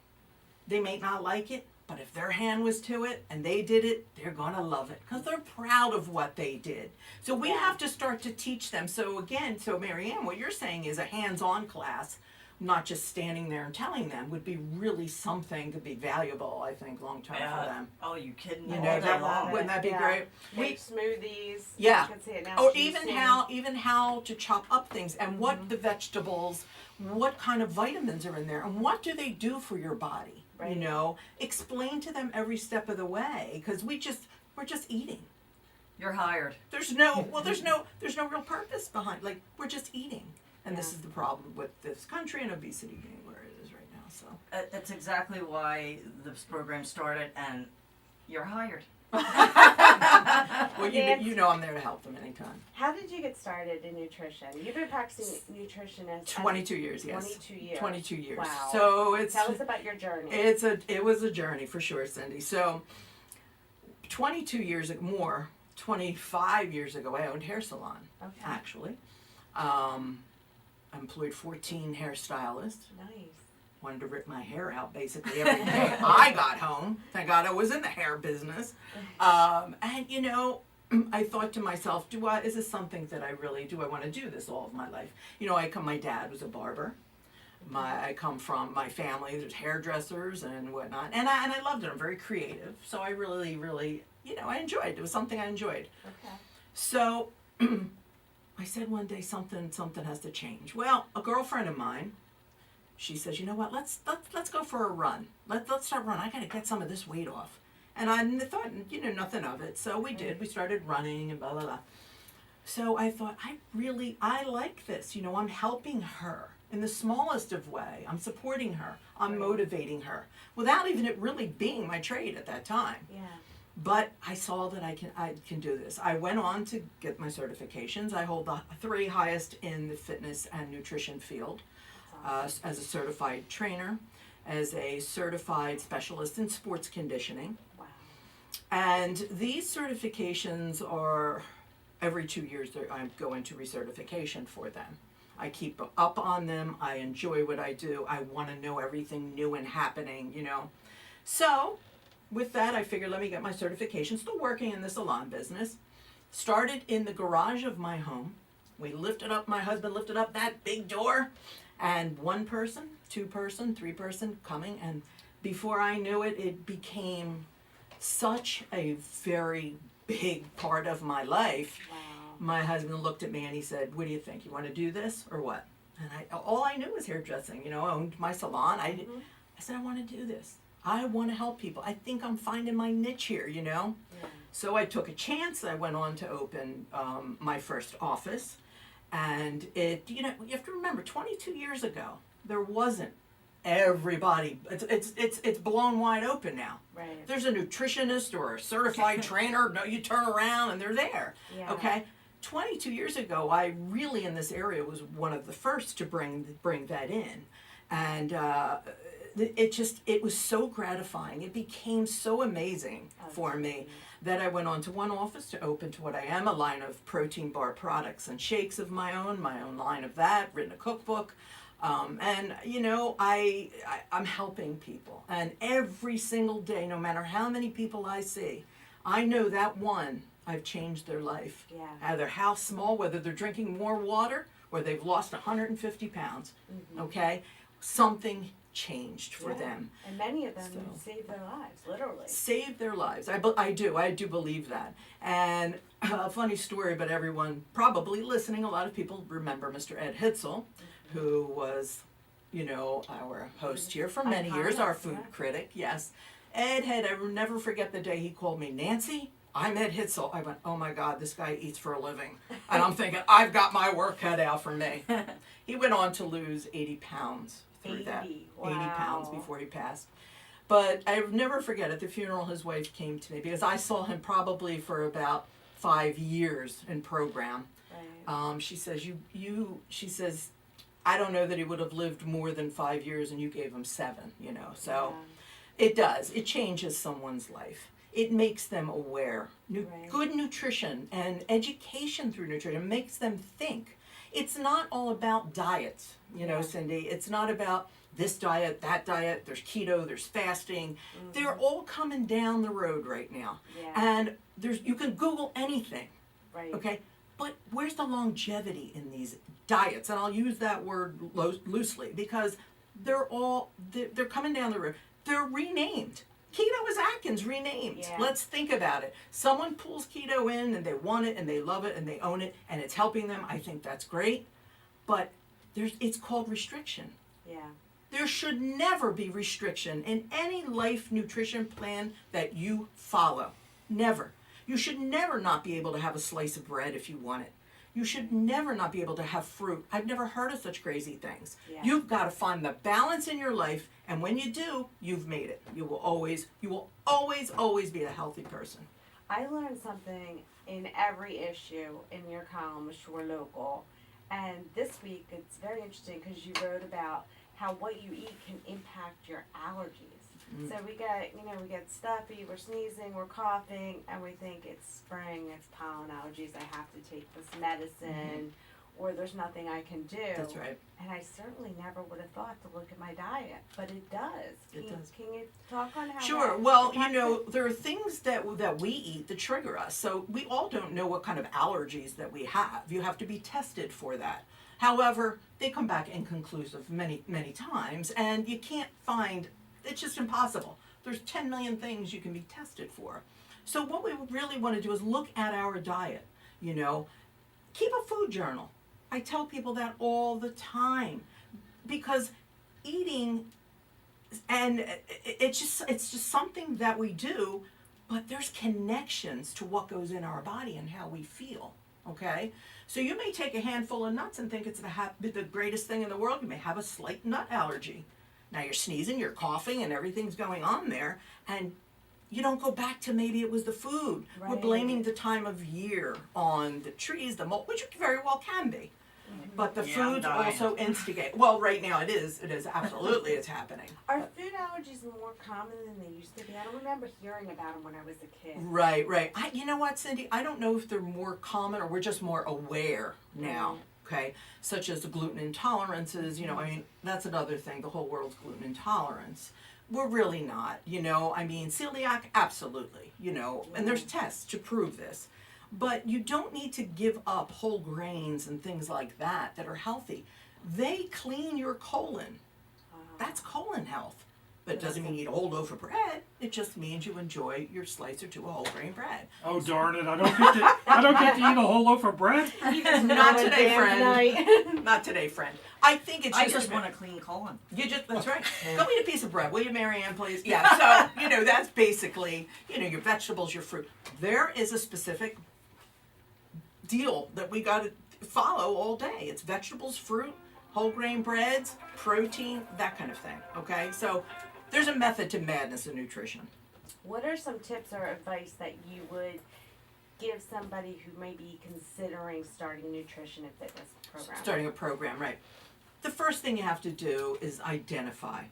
[SPEAKER 4] they may not like it. But if their hand was to it and they did it, they're going to love it because they're proud of what they did. So we
[SPEAKER 1] Yeah.
[SPEAKER 4] have to start to teach them. So again, Maryann, what you're saying is a hands-on class, not just standing there and telling them, would be really something to be valuable, I think, long-term for them.
[SPEAKER 3] Oh, you kidding
[SPEAKER 4] You
[SPEAKER 3] me?
[SPEAKER 4] know,
[SPEAKER 3] All day
[SPEAKER 4] that,
[SPEAKER 3] long.
[SPEAKER 4] wouldn't that be
[SPEAKER 1] Yeah.
[SPEAKER 4] great?
[SPEAKER 1] Make smoothies.
[SPEAKER 4] Yeah.
[SPEAKER 1] You can see it now.
[SPEAKER 4] Or
[SPEAKER 1] juicing.
[SPEAKER 4] even how to chop up things and what the vegetables, what kind of vitamins are in there, and what do they do for your body.
[SPEAKER 1] Right.
[SPEAKER 4] You know, explain to them every step of the way because we're just eating.
[SPEAKER 3] You're hired.
[SPEAKER 4] There's no real purpose behind. Like we're just eating, and this
[SPEAKER 1] Yeah.
[SPEAKER 4] is the problem with this country and obesity being where it is right now. So
[SPEAKER 3] That's exactly why this program started, and you're hired.
[SPEAKER 4] well,
[SPEAKER 1] Nancy.
[SPEAKER 4] you know I'm there to help them anytime.
[SPEAKER 1] How did you get started in nutrition? You've been practicing nutritionist.
[SPEAKER 4] 22 years, yes.
[SPEAKER 1] 22 years.
[SPEAKER 4] 22 years.
[SPEAKER 1] Wow.
[SPEAKER 4] So it's
[SPEAKER 1] Tell us about your journey.
[SPEAKER 4] it was a journey for sure, Cindy. So 22 years more, 25 years ago, I owned a hair salon.
[SPEAKER 1] Okay.
[SPEAKER 4] Actually, I employed 14 hairstylists.
[SPEAKER 1] Nice.
[SPEAKER 4] Wanted to rip my hair out basically every day I got home. Thank God I was in the hair business. And you know, I thought to myself, is this something that I really do? I want to do this all of my life. You know, my dad was a barber. I come from my family, there's hairdressers and whatnot. And I loved it. I'm very creative. So I really, really, you know, I enjoyed it. It was something I enjoyed.
[SPEAKER 1] Okay.
[SPEAKER 4] So I said one day something has to change. Well, a girlfriend of mine, she says, you know what, let's go for a run. Let's start running. I gotta get some of this weight off. And I thought, you know, nothing of it. So we did. We started running and blah, blah, blah. So I thought, I like this. You know, I'm helping her in the smallest of way. I'm supporting her. I'm motivating her without even it really being my trade at that time.
[SPEAKER 1] Yeah.
[SPEAKER 4] But I saw that I can do this. I went on to get my certifications. I hold the 3 highest in the fitness and nutrition field. As a certified trainer, as a certified specialist in sports conditioning.
[SPEAKER 1] Wow.
[SPEAKER 4] And these certifications are every 2 years I go into recertification for them. I keep up on them. I enjoy what I do. I want to know everything new and happening, you know. So with that, I figured let me get my certification. Still working in the salon business. Started in the garage of my home. My husband lifted up that big door. And 1 person, 2 person, 3 person coming, and before I knew it, it became such a very big part of my life.
[SPEAKER 1] Wow.
[SPEAKER 4] My husband looked at me and he said, "What do you think? You want to do this or what?" And all I knew was hairdressing. You know, I owned my salon. I said, "I want to do this." I want to help people. I think I'm finding my niche here, you know?
[SPEAKER 1] Yeah.
[SPEAKER 4] So I took a chance. I went on to open my first office. And it, you know, you have to remember, 22 years ago, there wasn't everybody. It's blown wide open now.
[SPEAKER 1] Right.
[SPEAKER 4] There's a nutritionist or a certified trainer. No, you turn around and they're there.
[SPEAKER 1] Yeah.
[SPEAKER 4] Okay. 22 years ago, I really in this area was one of the first to bring that in, and it was so gratifying. It became so amazing for me that I went on to one office to open to what I am, a line of protein bar products and shakes of my own line of that, written a cookbook. And you know, I'm helping people, and every single day, no matter how many people I see, I know that one, I've changed their life.
[SPEAKER 1] Yeah.
[SPEAKER 4] Either how small, whether they're drinking more water or they've lost 150 pounds. Okay, something changed for them.
[SPEAKER 1] And many of them
[SPEAKER 4] So-
[SPEAKER 1] save their lives, literally.
[SPEAKER 4] Save their lives. I do believe that. And a funny story, but everyone probably listening, a lot of people remember Mr. Ed Hitzel, who was, you know, our host here for many years, our food critic, yes. Ed had, I will never forget the day he called me, Nancy, I'm Ed Hitzel. I went, oh my God, this guy eats for a living. And I'm thinking, I've got my work cut out for me. He went on to lose 80 pounds through that. 80 pounds
[SPEAKER 1] Wow.
[SPEAKER 4] before he passed. But I never forget, at the funeral, his wife came to me because I saw him probably for about 5 years in program.
[SPEAKER 1] Right.
[SPEAKER 4] She says, she says, I don't know that he would have lived more than 5 years and you gave him 7, you know. So it does. It changes someone's life. It makes them aware.
[SPEAKER 1] Right.
[SPEAKER 4] Good nutrition and education through nutrition makes them think. It's not all about diets, you know, Cindy. It's not about this diet, that diet. There's keto, there's fasting. They're all coming down the road right now.
[SPEAKER 1] Yeah.
[SPEAKER 4] And you can Google anything,
[SPEAKER 1] Right.
[SPEAKER 4] okay? But where's the longevity in these diets? And I'll use that word loosely because they're coming down the road. They're renamed. Keto is Atkins renamed.
[SPEAKER 1] Yeah.
[SPEAKER 4] Let's think about it. Someone pulls keto in and they want it and they love it and they own it and it's helping them. I think that's great. But it's called restriction.
[SPEAKER 1] Yeah.
[SPEAKER 4] There should never be restriction in any life nutrition plan that you follow. Never. You should never not be able to have a slice of bread if you want it. You should never not be able to have fruit. I've never heard of such crazy things.
[SPEAKER 1] Yeah.
[SPEAKER 4] You've got to find the balance in your life, and when you do, you've made it. You will always be a healthy person.
[SPEAKER 1] I learned something in every issue in your column, Sure Local. And this week, it's very interesting because you wrote about how what you eat can impact your allergies. So we get stuffy, we're sneezing, we're coughing, and we think it's spring, it's pollen allergies, I have to take this medicine, or there's nothing I can do.
[SPEAKER 4] That's right.
[SPEAKER 1] And I certainly never would have thought to look at my diet, but it does.
[SPEAKER 4] It does.
[SPEAKER 1] Can you talk on how
[SPEAKER 4] Sure.
[SPEAKER 1] that
[SPEAKER 4] Well, you
[SPEAKER 1] impacts
[SPEAKER 4] know,
[SPEAKER 1] it?
[SPEAKER 4] there are things that we eat that trigger us. So we all don't know what kind of allergies that we have. You have to be tested for that. However, they come back inconclusive many, many times, and you can't find, it's just impossible. There's 10 million things you can be tested for. So what we really want to do is look at our diet, you know. Keep a food journal. I tell people that all the time because eating, and it's just something that we do, but there's connections to what goes in our body and how we feel, okay? So you may take a handful of nuts and think it's the greatest thing in the world. You may have a slight nut allergy. Now you're sneezing, you're coughing, and everything's going on there, and you don't go back to maybe it was the food. We're
[SPEAKER 1] Right.
[SPEAKER 4] blaming the time of year on the trees, the mold, which very well can be. But the
[SPEAKER 3] Yeah,
[SPEAKER 4] foods
[SPEAKER 3] I'm dying.
[SPEAKER 4] also instigate. Well, right now it is absolutely, it's happening.
[SPEAKER 1] Are food allergies more common than they used to be? I don't remember hearing about them when I was a kid.
[SPEAKER 4] Right. You know what, Cindy? I don't know if they're more common or we're just more aware now. Okay, such as the gluten intolerances. You know, I mean, that's another thing. The whole world's gluten intolerance. We're really not. You know, I mean, celiac, absolutely. You know, and there's tests to prove this. But you don't need to give up whole grains and things like that are healthy. They clean your colon. That's colon health. That doesn't mean you eat a whole loaf of bread. It just means you enjoy your slice or two of whole grain bread.
[SPEAKER 2] Oh darn it! I don't get to eat a whole loaf of bread.
[SPEAKER 4] Not today,
[SPEAKER 1] Damn
[SPEAKER 4] friend.
[SPEAKER 1] night.
[SPEAKER 4] Not today, friend. I think it's
[SPEAKER 3] I
[SPEAKER 4] just.
[SPEAKER 3] just want a clean colon.
[SPEAKER 4] That's right. Go eat a piece of bread, will you, Maryann, please? Yeah, so, that's basically, your vegetables, your fruit. There is a specific deal that we got to follow all day. It's vegetables, fruit, whole grain breads, protein, that kind of thing, okay? So there's a method to madness in nutrition.
[SPEAKER 1] What are some tips or advice that you would give somebody who may be considering starting a nutrition and fitness program?
[SPEAKER 4] Starting a program, right. The first thing you have to do is identify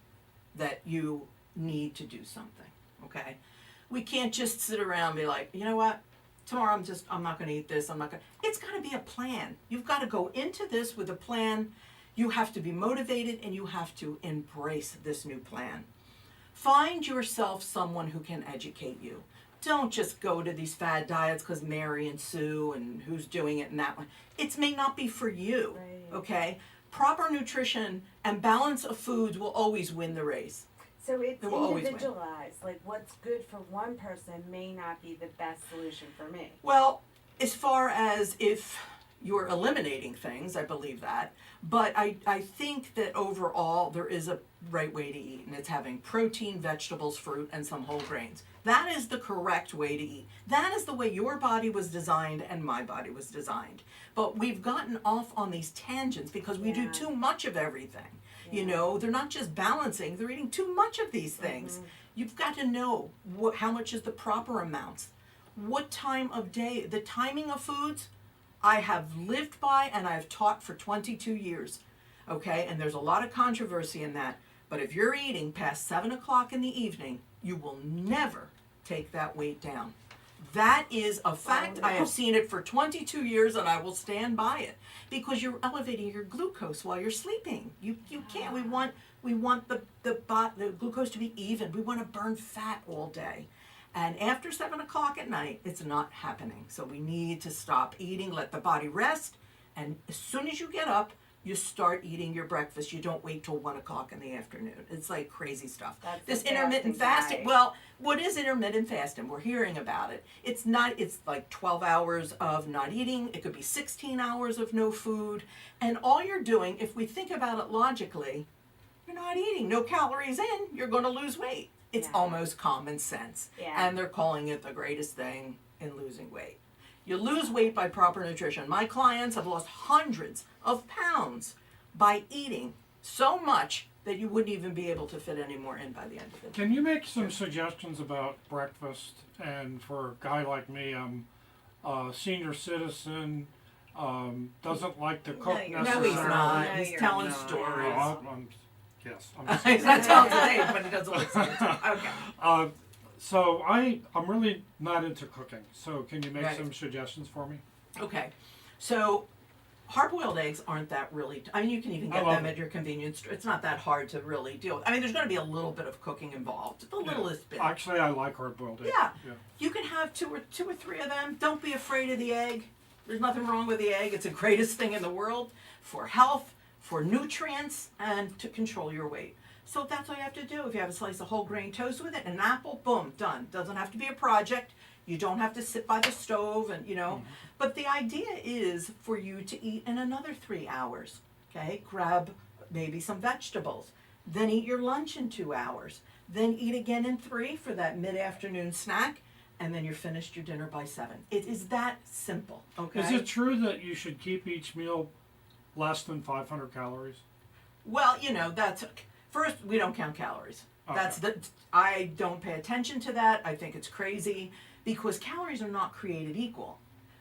[SPEAKER 4] that you need to do something, okay? We can't just sit around and be like, you know what? Tomorrow I'm not going to eat this. It's got to be a plan. You've got to go into this with a plan. You have to be motivated and you have to embrace this new plan. Find yourself someone who can educate you. Don't just go to these fad diets because Mary and Sue and who's doing it and that one. It may not be for you,
[SPEAKER 1] Right.
[SPEAKER 4] okay? Proper nutrition and balance of foods will always win the race.
[SPEAKER 1] So it's
[SPEAKER 4] It will always win.
[SPEAKER 1] individualized. Like what's good for one person may not be the best solution for me.
[SPEAKER 4] Well, as far as if you're eliminating things, I believe that. But I think that overall there is a right way to eat, and it's having protein, vegetables, fruit, and some whole grains. That is the correct way to eat. That is the way your body was designed and my body was designed. But we've gotten off on these tangents because we do
[SPEAKER 1] Yeah.
[SPEAKER 4] too much of everything.
[SPEAKER 1] Yeah.
[SPEAKER 4] They're not just balancing, they're eating too much of these things. You've got to know how much is the proper amounts. What time of day, the timing of foods, I have lived by and I've taught for 22 years, okay? And there's a lot of controversy in that. But if you're eating past 7 o'clock in the evening, you will never take that weight down. That is a fact.
[SPEAKER 1] Oh, no.
[SPEAKER 4] I have seen it for 22 years and I will stand by it because you're elevating your glucose while you're sleeping. You can't. We want the glucose to be even. We want to burn fat all day. And after 7 o'clock at night, it's not happening. So we need to stop eating, let the body rest, and as soon as you get up, you start eating your breakfast. You don't wait till 1 o'clock in the afternoon. It's like crazy stuff.
[SPEAKER 1] That's
[SPEAKER 4] This
[SPEAKER 1] the
[SPEAKER 4] intermittent
[SPEAKER 1] fasting
[SPEAKER 4] fasting,
[SPEAKER 1] diet.
[SPEAKER 4] well, what is intermittent fasting? We're hearing about it. It's like 12 hours of not eating. It could be 16 hours of no food. And all you're doing, if we think about it logically, you're not eating. No calories in, you're going to lose weight. It's
[SPEAKER 1] Yeah.
[SPEAKER 4] almost common sense.
[SPEAKER 1] Yeah.
[SPEAKER 4] And they're calling it the greatest thing in losing weight. You lose weight by proper nutrition. My clients have lost hundreds of pounds by eating so much that you wouldn't even be able to fit any more in by the end of it.
[SPEAKER 2] Can you make some suggestions about breakfast? And for a guy like me, I'm a senior citizen, doesn't like to cook
[SPEAKER 3] No,
[SPEAKER 2] necessarily.
[SPEAKER 4] No, he's not.
[SPEAKER 3] No,
[SPEAKER 4] He's
[SPEAKER 3] you're
[SPEAKER 4] telling
[SPEAKER 3] not.
[SPEAKER 4] stories.
[SPEAKER 2] Yes, I'm
[SPEAKER 4] He's not telling today, but he doesn't like to. Okay.
[SPEAKER 2] So I'm really not into cooking. So can you make
[SPEAKER 4] Right.
[SPEAKER 2] some suggestions for me?
[SPEAKER 4] Okay. So hard-boiled eggs aren't that really. I mean, you can even
[SPEAKER 2] I
[SPEAKER 4] get
[SPEAKER 2] love
[SPEAKER 4] them
[SPEAKER 2] it.
[SPEAKER 4] at your convenience store. It's not that hard to really deal with. I mean, there's going to be a little bit of cooking involved, the littlest bit.
[SPEAKER 2] Actually, I like hard-boiled eggs.
[SPEAKER 4] Yeah. You can have two or three of them. Don't be afraid of the egg. There's nothing wrong with the egg. It's the greatest thing in the world for health, for nutrients, and to control your weight. So that's all you have to do. If you have a slice of whole grain toast with it, an apple, boom, done. Doesn't have to be a project. You don't have to sit by the stove and, But the idea is for you to eat in another 3 hours, okay? Grab maybe some vegetables. Then eat your lunch in 2 hours. Then eat again in 3 for that mid-afternoon snack. And then you're finished your dinner by 7. It is that simple, okay?
[SPEAKER 2] Is it true that you should keep each meal less than 500 calories?
[SPEAKER 4] Well, that's... First, we don't count calories.
[SPEAKER 2] Okay.
[SPEAKER 4] I don't pay attention to that. I think it's crazy because calories are not created equal,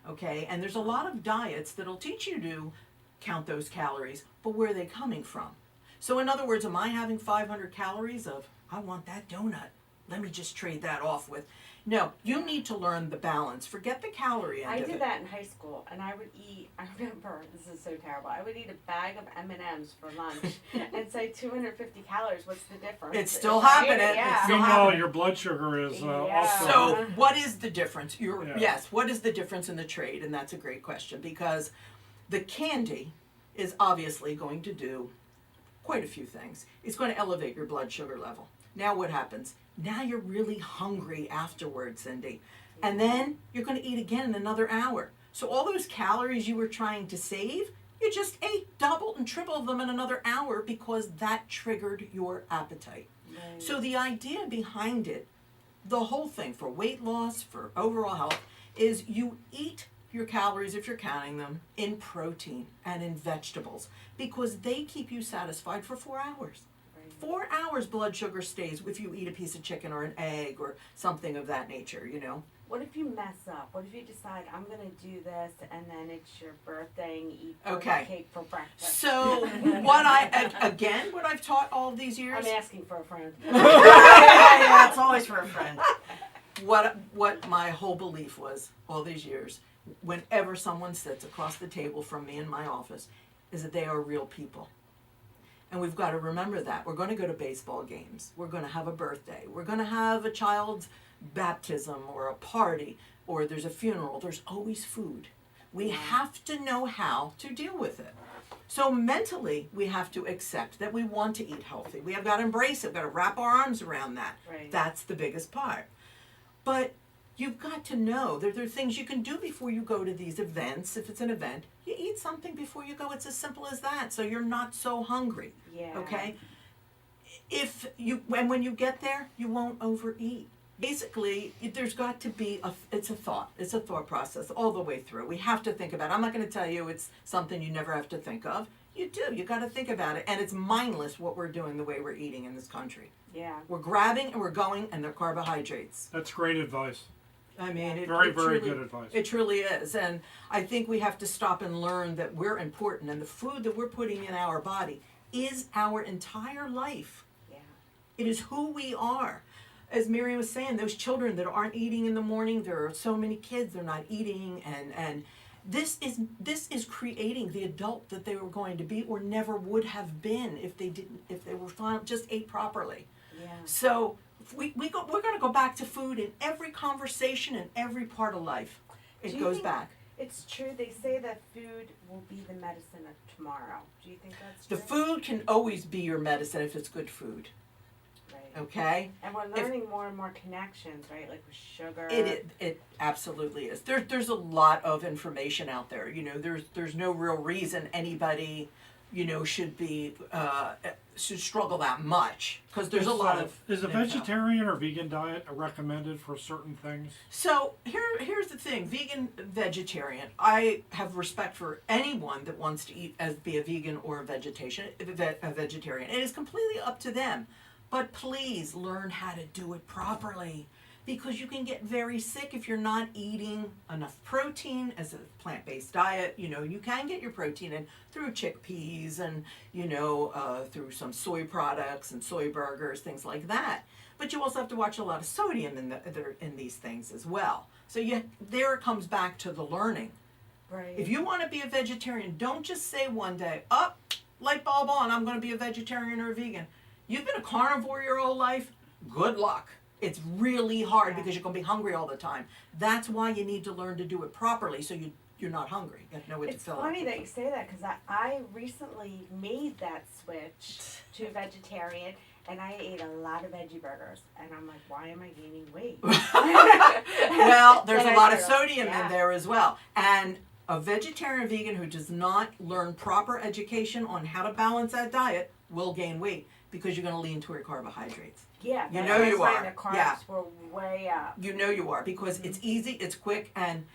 [SPEAKER 4] okay? And there's a lot of diets that'll teach you to count those calories, but where are they coming from? So in other words, am I having 500 calories of, I want that donut. Let me just trade that off with. No, you need to learn the balance. Forget the calorie end
[SPEAKER 1] I
[SPEAKER 4] of
[SPEAKER 1] did
[SPEAKER 4] it.
[SPEAKER 1] that in high school, and I would eat. I remember this is so terrible. I would eat a bag of M&Ms for lunch, and say 250 calories. What's the difference?
[SPEAKER 4] It's still
[SPEAKER 1] Right?
[SPEAKER 4] happening.
[SPEAKER 1] Yeah.
[SPEAKER 4] It's still
[SPEAKER 2] Meanwhile,
[SPEAKER 4] happening.
[SPEAKER 2] your blood sugar is
[SPEAKER 1] Yeah.
[SPEAKER 2] also.
[SPEAKER 4] So, what is the difference?
[SPEAKER 2] Yeah.
[SPEAKER 4] Yes, what is the difference in the trade? And that's a great question because the candy is obviously going to do quite a few things. It's going to elevate your blood sugar level. Now what happens? Now you're really hungry afterwards, Cindy. And then you're going to eat again in another hour. So all those calories you were trying to save, you just ate double and triple of them in another hour because that triggered your appetite.
[SPEAKER 1] Right.
[SPEAKER 4] So the idea behind it, the whole thing for weight loss, for overall health, is you eat your calories, if you're counting them, in protein and in vegetables because they keep you satisfied for 4 hours.
[SPEAKER 1] Right.
[SPEAKER 4] 4 hours blood sugar stays if you eat a piece of chicken or an egg or something of that nature, you know.
[SPEAKER 1] What if you mess up? What if you decide I'm gonna do this and then it's your birthday and you eat
[SPEAKER 4] Okay.
[SPEAKER 1] cake for breakfast?
[SPEAKER 4] So what I've taught all these years,
[SPEAKER 1] I'm asking for a friend.
[SPEAKER 3] Yeah, it's always for a friend.
[SPEAKER 4] what my whole belief was all these years, whenever someone sits across the table from me in my office, is that they are real people. And we've got to remember that. We're going to go to baseball games. We're going to have a birthday. We're going to have a child's baptism or a party, or there's a funeral. There's always food. We have to know how to deal with it. So mentally, we have to accept that we want to eat healthy. We have got to embrace it. We've got to wrap our arms around that.
[SPEAKER 1] Right.
[SPEAKER 4] That's the biggest part. But you've got to know that there are things you can do before you go to these events. If it's an event, you eat something before you go. It's as simple as that. So you're not so hungry.
[SPEAKER 1] Yeah.
[SPEAKER 4] Okay? When you get there, you won't overeat. Basically, there's got to be it's a thought process all the way through. We have to think about it. I'm not going to tell you it's something you never have to think of. You do. You got to think about it. And it's mindless what we're doing the way we're eating in this country.
[SPEAKER 1] Yeah.
[SPEAKER 4] We're grabbing and we're going, and they're carbohydrates.
[SPEAKER 2] That's great advice.
[SPEAKER 4] I mean,
[SPEAKER 2] Very
[SPEAKER 4] it
[SPEAKER 2] very
[SPEAKER 4] truly,
[SPEAKER 2] good advice.
[SPEAKER 4] It truly is. And I think we have to stop and learn that we're important, and the food that we're putting in our body is our entire life.
[SPEAKER 1] Yeah.
[SPEAKER 4] It is who we are. As Maryann was saying, those children that aren't eating in the morning, there are so many kids they're not eating, and this is creating the adult that they were going to be or never would have been if they were just ate properly.
[SPEAKER 1] Yeah.
[SPEAKER 4] So we're going to go back to food in every conversation in every part of life.
[SPEAKER 1] Do
[SPEAKER 4] It
[SPEAKER 1] you
[SPEAKER 4] goes
[SPEAKER 1] think
[SPEAKER 4] back.
[SPEAKER 1] It's true. They say that food will be the medicine of tomorrow. Do you think that's true?
[SPEAKER 4] The food can always be your medicine if it's good food.
[SPEAKER 1] Right.
[SPEAKER 4] Okay?
[SPEAKER 1] And we're learning more and more connections, right? Like with sugar.
[SPEAKER 4] It absolutely is. There's a lot of information out there. You know, there's no real reason anybody, you know, should struggle that much because there's a lot of.
[SPEAKER 2] Is a
[SPEAKER 4] you know.
[SPEAKER 2] vegetarian or vegan diet recommended for certain things?
[SPEAKER 4] So here's the thing: vegan, vegetarian. I have respect for anyone that wants to be a vegan or a vegetarian. It is completely up to them. But please learn how to do it properly because you can get very sick if you're not eating enough protein as a plant-based diet. You know, you can get your protein in through chickpeas and, you know, through some soy products and soy burgers, things like that. But you also have to watch a lot of sodium in these things as well. So there it comes back to the learning.
[SPEAKER 1] Right.
[SPEAKER 4] If you want to be a vegetarian, don't just say one day, light bulb on, I'm going to be a vegetarian or a vegan. You've been a carnivore your whole life, good luck. It's really hard because you're going to be hungry all the time. That's why you need to learn to do it properly so you're not hungry. You have to know what to fill up.
[SPEAKER 1] It's funny that you say that because I recently made that switch to vegetarian and I ate a lot of veggie burgers. And I'm like, why am I gaining weight?
[SPEAKER 4] Well, there's
[SPEAKER 1] Then
[SPEAKER 4] a lot
[SPEAKER 1] I
[SPEAKER 4] of
[SPEAKER 1] started-
[SPEAKER 4] sodium
[SPEAKER 1] yeah.
[SPEAKER 4] in there as well. And a vegetarian vegan who does not learn proper education on how to balance that diet will gain weight because you're going to lean toward carbohydrates.
[SPEAKER 1] Yeah.
[SPEAKER 4] You
[SPEAKER 1] that's
[SPEAKER 4] know
[SPEAKER 1] why
[SPEAKER 4] you
[SPEAKER 1] I
[SPEAKER 4] are.
[SPEAKER 1] find the carbs
[SPEAKER 4] Yeah.
[SPEAKER 1] were way up.
[SPEAKER 4] You know you are because it's easy, it's quick, and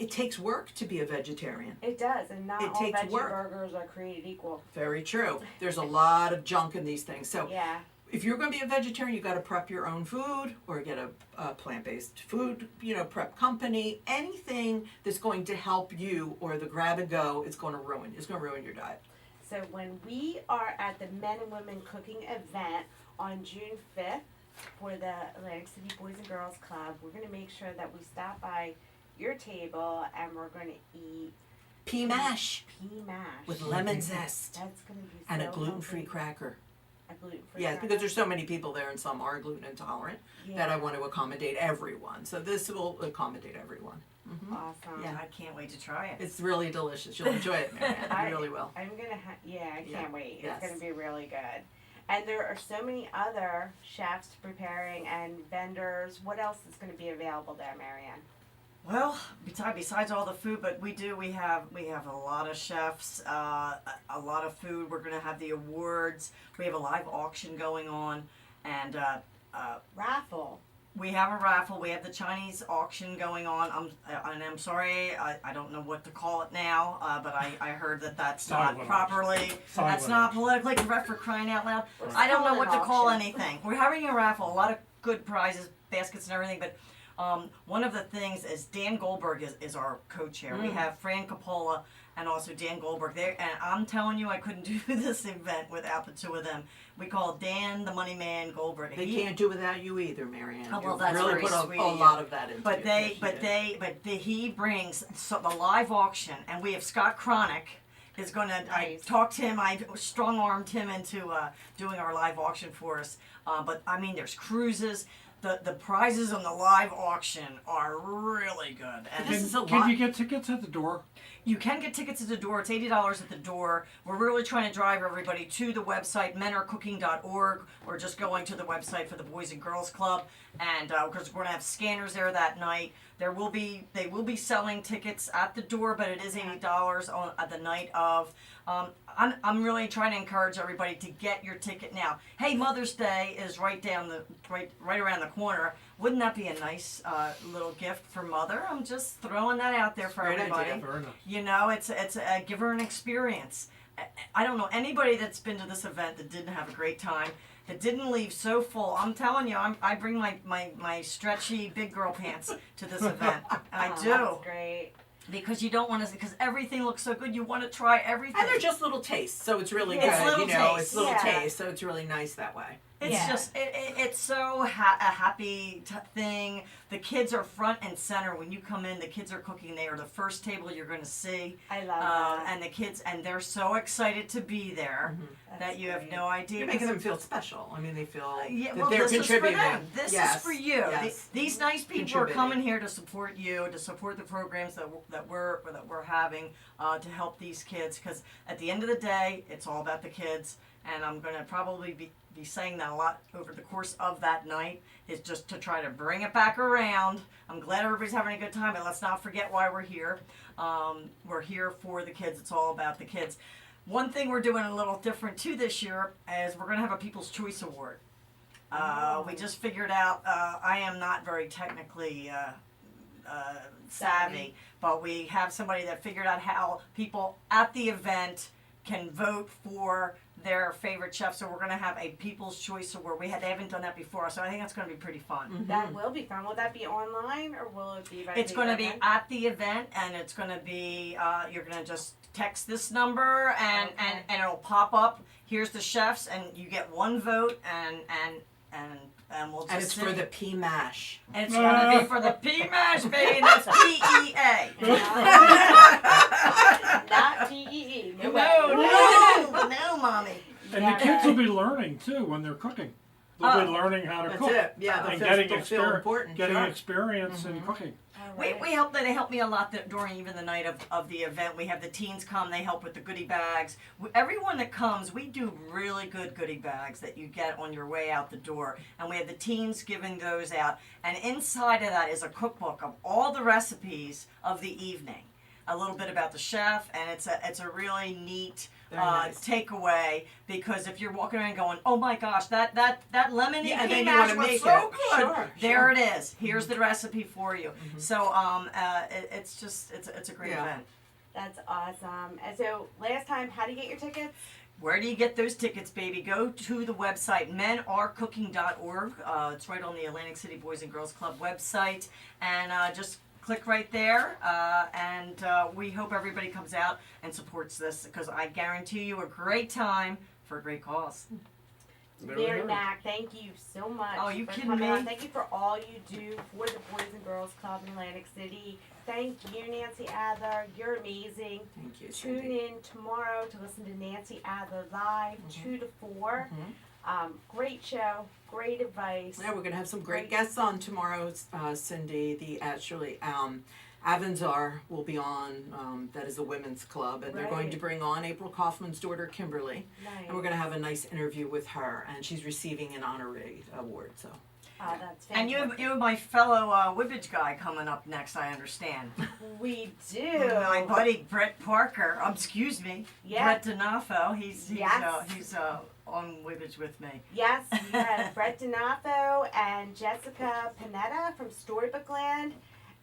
[SPEAKER 4] it takes work to be a vegetarian.
[SPEAKER 1] It does, and not
[SPEAKER 4] It
[SPEAKER 1] all
[SPEAKER 4] takes
[SPEAKER 1] veggie
[SPEAKER 4] work.
[SPEAKER 1] burgers are created equal.
[SPEAKER 4] Very true. There's a lot of junk in these things. So
[SPEAKER 1] Yeah.
[SPEAKER 4] if you're going to be a vegetarian, you got to prep your own food or get a plant-based food, prep company. Anything that's going to help you or the grab and go is going to ruin your diet.
[SPEAKER 1] So when we are at the Men and Women Cooking event on June 5th for the Atlantic City Boys and Girls Club, we're going to make sure that we stop by your table and we're going to eat
[SPEAKER 4] Pea mash
[SPEAKER 1] pea mash.
[SPEAKER 4] with lemon zest
[SPEAKER 1] That's going to be
[SPEAKER 4] and
[SPEAKER 1] so
[SPEAKER 4] a gluten-free
[SPEAKER 1] healthy.
[SPEAKER 4] cracker.
[SPEAKER 1] A gluten-free
[SPEAKER 4] Yes,
[SPEAKER 1] cracker.
[SPEAKER 4] because there's so many people there and some are gluten intolerant that I want to accommodate everyone. So this will accommodate everyone.
[SPEAKER 1] Awesome.
[SPEAKER 4] Yeah.
[SPEAKER 3] I can't wait to try it.
[SPEAKER 4] It's really delicious. You'll enjoy it, Maryann. You really will.
[SPEAKER 1] I'm going to I can't wait.
[SPEAKER 4] Yes.
[SPEAKER 1] It's going to be really good. And there are so many other chefs preparing and vendors. What else is going to be available there, Maryann?
[SPEAKER 3] Well, besides all the food, but we have a lot of chefs, a lot of food. We're gonna have the awards. We have a live auction going on, and
[SPEAKER 1] Raffle.
[SPEAKER 3] we have a raffle. We have the Chinese auction going on. I'm sorry, I don't know what to call it now, but I heard that's not
[SPEAKER 2] Silent
[SPEAKER 3] properly.
[SPEAKER 2] Silent
[SPEAKER 3] That's not politically correct, for crying out loud.
[SPEAKER 1] Let's
[SPEAKER 3] I don't
[SPEAKER 1] call
[SPEAKER 3] know
[SPEAKER 1] it
[SPEAKER 3] what
[SPEAKER 1] an
[SPEAKER 3] to call
[SPEAKER 1] auction.
[SPEAKER 3] anything. We're having a raffle. A lot of good prizes, baskets, and everything, but. One of the things is Dan Goldberg is our co-chair. We have Fran Coppola and also Dan Goldberg there, and I'm telling you, I couldn't do this event without the two of them. We call Dan the Money Man Goldberg.
[SPEAKER 4] They can't do without you either, Maryann.
[SPEAKER 3] Oh, well,
[SPEAKER 4] You
[SPEAKER 3] that's
[SPEAKER 4] really
[SPEAKER 3] very
[SPEAKER 4] put a
[SPEAKER 3] sweet of you.
[SPEAKER 4] lot of that into
[SPEAKER 3] But
[SPEAKER 4] it.
[SPEAKER 3] he brings the live auction, and we have Scott Cronick is going to. I
[SPEAKER 1] Nice.
[SPEAKER 3] talked to him. I strong-armed him into doing our live auction for us. But I mean, there's cruises. The prizes on the live auction are really good. And
[SPEAKER 4] This is a
[SPEAKER 2] Can
[SPEAKER 4] lot.
[SPEAKER 2] you get tickets at the door?
[SPEAKER 3] you can get tickets at the door. It's $80 at the door. We're really trying to drive everybody to the website, menarcooking.org, or just going to the website for the Boys and Girls Club. And because we're going to have scanners there that night. They will be selling tickets at the door, but it is $80 on at the night of. I'm really trying to encourage everybody to get your ticket now. Hey, Mother's Day is right around the corner. Wouldn't that be a nice little gift for Mother? I'm just throwing that out there for
[SPEAKER 4] Great
[SPEAKER 3] everybody.
[SPEAKER 4] idea.
[SPEAKER 2] Very nice.
[SPEAKER 3] You know, it's give her an experience. I don't know anybody that's been to this event that didn't have a great time, that didn't leave so full. I'm telling you, I bring my stretchy big girl pants to this event. I
[SPEAKER 1] Oh,
[SPEAKER 3] do.
[SPEAKER 1] That's great.
[SPEAKER 3] Because you don't want to, because everything looks so good. You want to try everything.
[SPEAKER 4] And they're just little tastes, so it's really
[SPEAKER 3] It's
[SPEAKER 4] good.
[SPEAKER 3] little tastes.
[SPEAKER 4] It's little
[SPEAKER 1] Yeah.
[SPEAKER 4] taste, so it's really nice that way.
[SPEAKER 3] It's
[SPEAKER 1] Yeah.
[SPEAKER 3] just it's so a happy thing. The kids are front and center when you come in. The kids are cooking. They are the first table you're going to see.
[SPEAKER 1] I love that.
[SPEAKER 3] And the kids, and they're so excited to be there that
[SPEAKER 1] That's
[SPEAKER 3] you have
[SPEAKER 1] great.
[SPEAKER 3] no idea.
[SPEAKER 4] You're making them feel special. I mean, they feel
[SPEAKER 3] Yeah,
[SPEAKER 4] that
[SPEAKER 3] well,
[SPEAKER 4] they're
[SPEAKER 3] this
[SPEAKER 4] contributing.
[SPEAKER 3] is for them. This
[SPEAKER 4] Yes,
[SPEAKER 3] is for you.
[SPEAKER 4] yes.
[SPEAKER 3] These nice people are
[SPEAKER 4] Contributing.
[SPEAKER 3] coming here to support you, to support the programs that we're having to help these kids. Because at the end of the day, it's all about the kids. And I'm going to probably be saying that a lot over the course of that night, is just to try to bring it back around. I'm glad everybody's having a good time, but let's not forget why we're here. We're here for the kids. It's all about the kids. One thing we're doing a little different too this year is we're going to have a People's Choice Award. We just figured out I am not very technically savvy, but we have somebody that figured out how people at the event can vote for their favorite chef. So we're going to have a People's Choice Award. They haven't done that before, so I think that's going to be pretty fun.
[SPEAKER 1] That will be fun. Will that be online or will it be?
[SPEAKER 3] It's going to be at the event, and it's going to be you're going to just text this number, and it'll pop up. Here's the chefs, and you get one vote, and we'll just
[SPEAKER 4] And it's for the pea mash.
[SPEAKER 3] and it's going to be for the P mash, baby. That's PEA.
[SPEAKER 1] Not PEE. No, way.
[SPEAKER 3] No, mommy.
[SPEAKER 2] And the kids will be learning too when they're cooking. They'll be learning how to
[SPEAKER 4] That's
[SPEAKER 2] cook.
[SPEAKER 4] it. Yeah,
[SPEAKER 2] And
[SPEAKER 4] they'll feel important.
[SPEAKER 2] getting
[SPEAKER 4] Sure.
[SPEAKER 2] experience in cooking.
[SPEAKER 3] They help me a lot during even the night of the event. We have the teens come, they help with the goodie bags. Everyone that comes, we do really good goodie bags that you get on your way out the door. And we have the teens giving those out. And inside of that is a cookbook of all the recipes of the evening. A little bit about the chef, and it's a really neat
[SPEAKER 4] Very nice.
[SPEAKER 3] takeaway, because if you're walking around going, oh my gosh, that lemony
[SPEAKER 4] Yeah, and
[SPEAKER 3] pea
[SPEAKER 4] then you
[SPEAKER 3] mash
[SPEAKER 4] wanna
[SPEAKER 3] was
[SPEAKER 4] make
[SPEAKER 3] so
[SPEAKER 4] it.
[SPEAKER 3] good.
[SPEAKER 4] Sure,
[SPEAKER 3] There
[SPEAKER 4] sure.
[SPEAKER 3] it is. Here's the recipe for you. So it's a great
[SPEAKER 4] Yeah.
[SPEAKER 3] event.
[SPEAKER 1] That's awesome. And so last time, how do you get your tickets?
[SPEAKER 3] Where do you get those tickets, baby? Go to the website, menarcooking.org. It's right on the Atlantic City Boys and Girls Club website. And just click right there. And we hope everybody comes out and supports this, because I guarantee you a great time for a great cause.
[SPEAKER 1] Mary Mac, thank you so much.
[SPEAKER 3] Oh, you
[SPEAKER 1] for
[SPEAKER 3] kidding
[SPEAKER 1] coming
[SPEAKER 3] me?
[SPEAKER 1] on. Thank you for all you do for the Boys and Girls Club in Atlantic City. Thank you, Nancy Adler. You're amazing.
[SPEAKER 4] Thank you,
[SPEAKER 1] Tune
[SPEAKER 4] Cindy.
[SPEAKER 1] in tomorrow to listen to Nancy Adler live, 2 to 4. Great show, great advice.
[SPEAKER 4] Yeah, we're gonna have some great guests on tomorrow. Cindy, the actually Avanzar will be on. That is a women's club, and they're going
[SPEAKER 1] Right.
[SPEAKER 4] to bring on April Kaufman's daughter, Kimberly,
[SPEAKER 1] Nice.
[SPEAKER 4] and we're gonna have a nice interview with her, and she's receiving an honorary award. So
[SPEAKER 1] Oh, that's fantastic.
[SPEAKER 3] And you have my fellow Wibbage guy coming up next, I understand.
[SPEAKER 1] We do.
[SPEAKER 3] My buddy Brett Parker. Excuse me.
[SPEAKER 1] Yeah.
[SPEAKER 3] Brett D'Onofrio. He's
[SPEAKER 1] Yes.
[SPEAKER 3] on Wibbage with me.
[SPEAKER 1] Yes, we have Brett Donato and Jessica Panetta from Storybookland,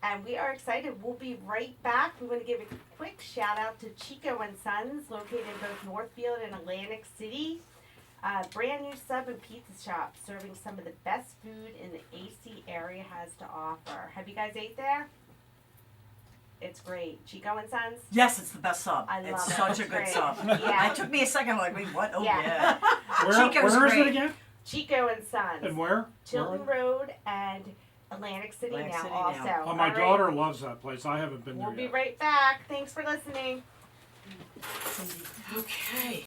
[SPEAKER 1] and we are excited. We'll be right back. We want to give a quick shout out to Chico and Sons, located in both Northfield and Atlantic City. Brand new sub and pizza shop serving some of the best food in the AC area has to offer. Have you guys ate there? It's great. Chico and Sons?
[SPEAKER 3] Yes, it's the best sub.
[SPEAKER 1] I love
[SPEAKER 3] it's
[SPEAKER 1] it.
[SPEAKER 3] such a
[SPEAKER 1] It's
[SPEAKER 3] good
[SPEAKER 1] great.
[SPEAKER 3] sub.
[SPEAKER 1] Yeah.
[SPEAKER 3] It took me a second, like, wait, what? Oh,
[SPEAKER 1] Yeah.
[SPEAKER 3] yeah.
[SPEAKER 2] Where
[SPEAKER 3] Chico's
[SPEAKER 2] is it
[SPEAKER 3] great.
[SPEAKER 2] again?
[SPEAKER 1] Chico and Sons.
[SPEAKER 2] And where?
[SPEAKER 1] Tilton Road and Atlantic City
[SPEAKER 3] Atlantic
[SPEAKER 1] now
[SPEAKER 3] City
[SPEAKER 1] also.
[SPEAKER 3] now.
[SPEAKER 2] Oh, my
[SPEAKER 1] All right.
[SPEAKER 2] daughter loves that place. I haven't been there
[SPEAKER 1] We'll be
[SPEAKER 2] yet.
[SPEAKER 1] right back. Thanks for listening.
[SPEAKER 4] okay.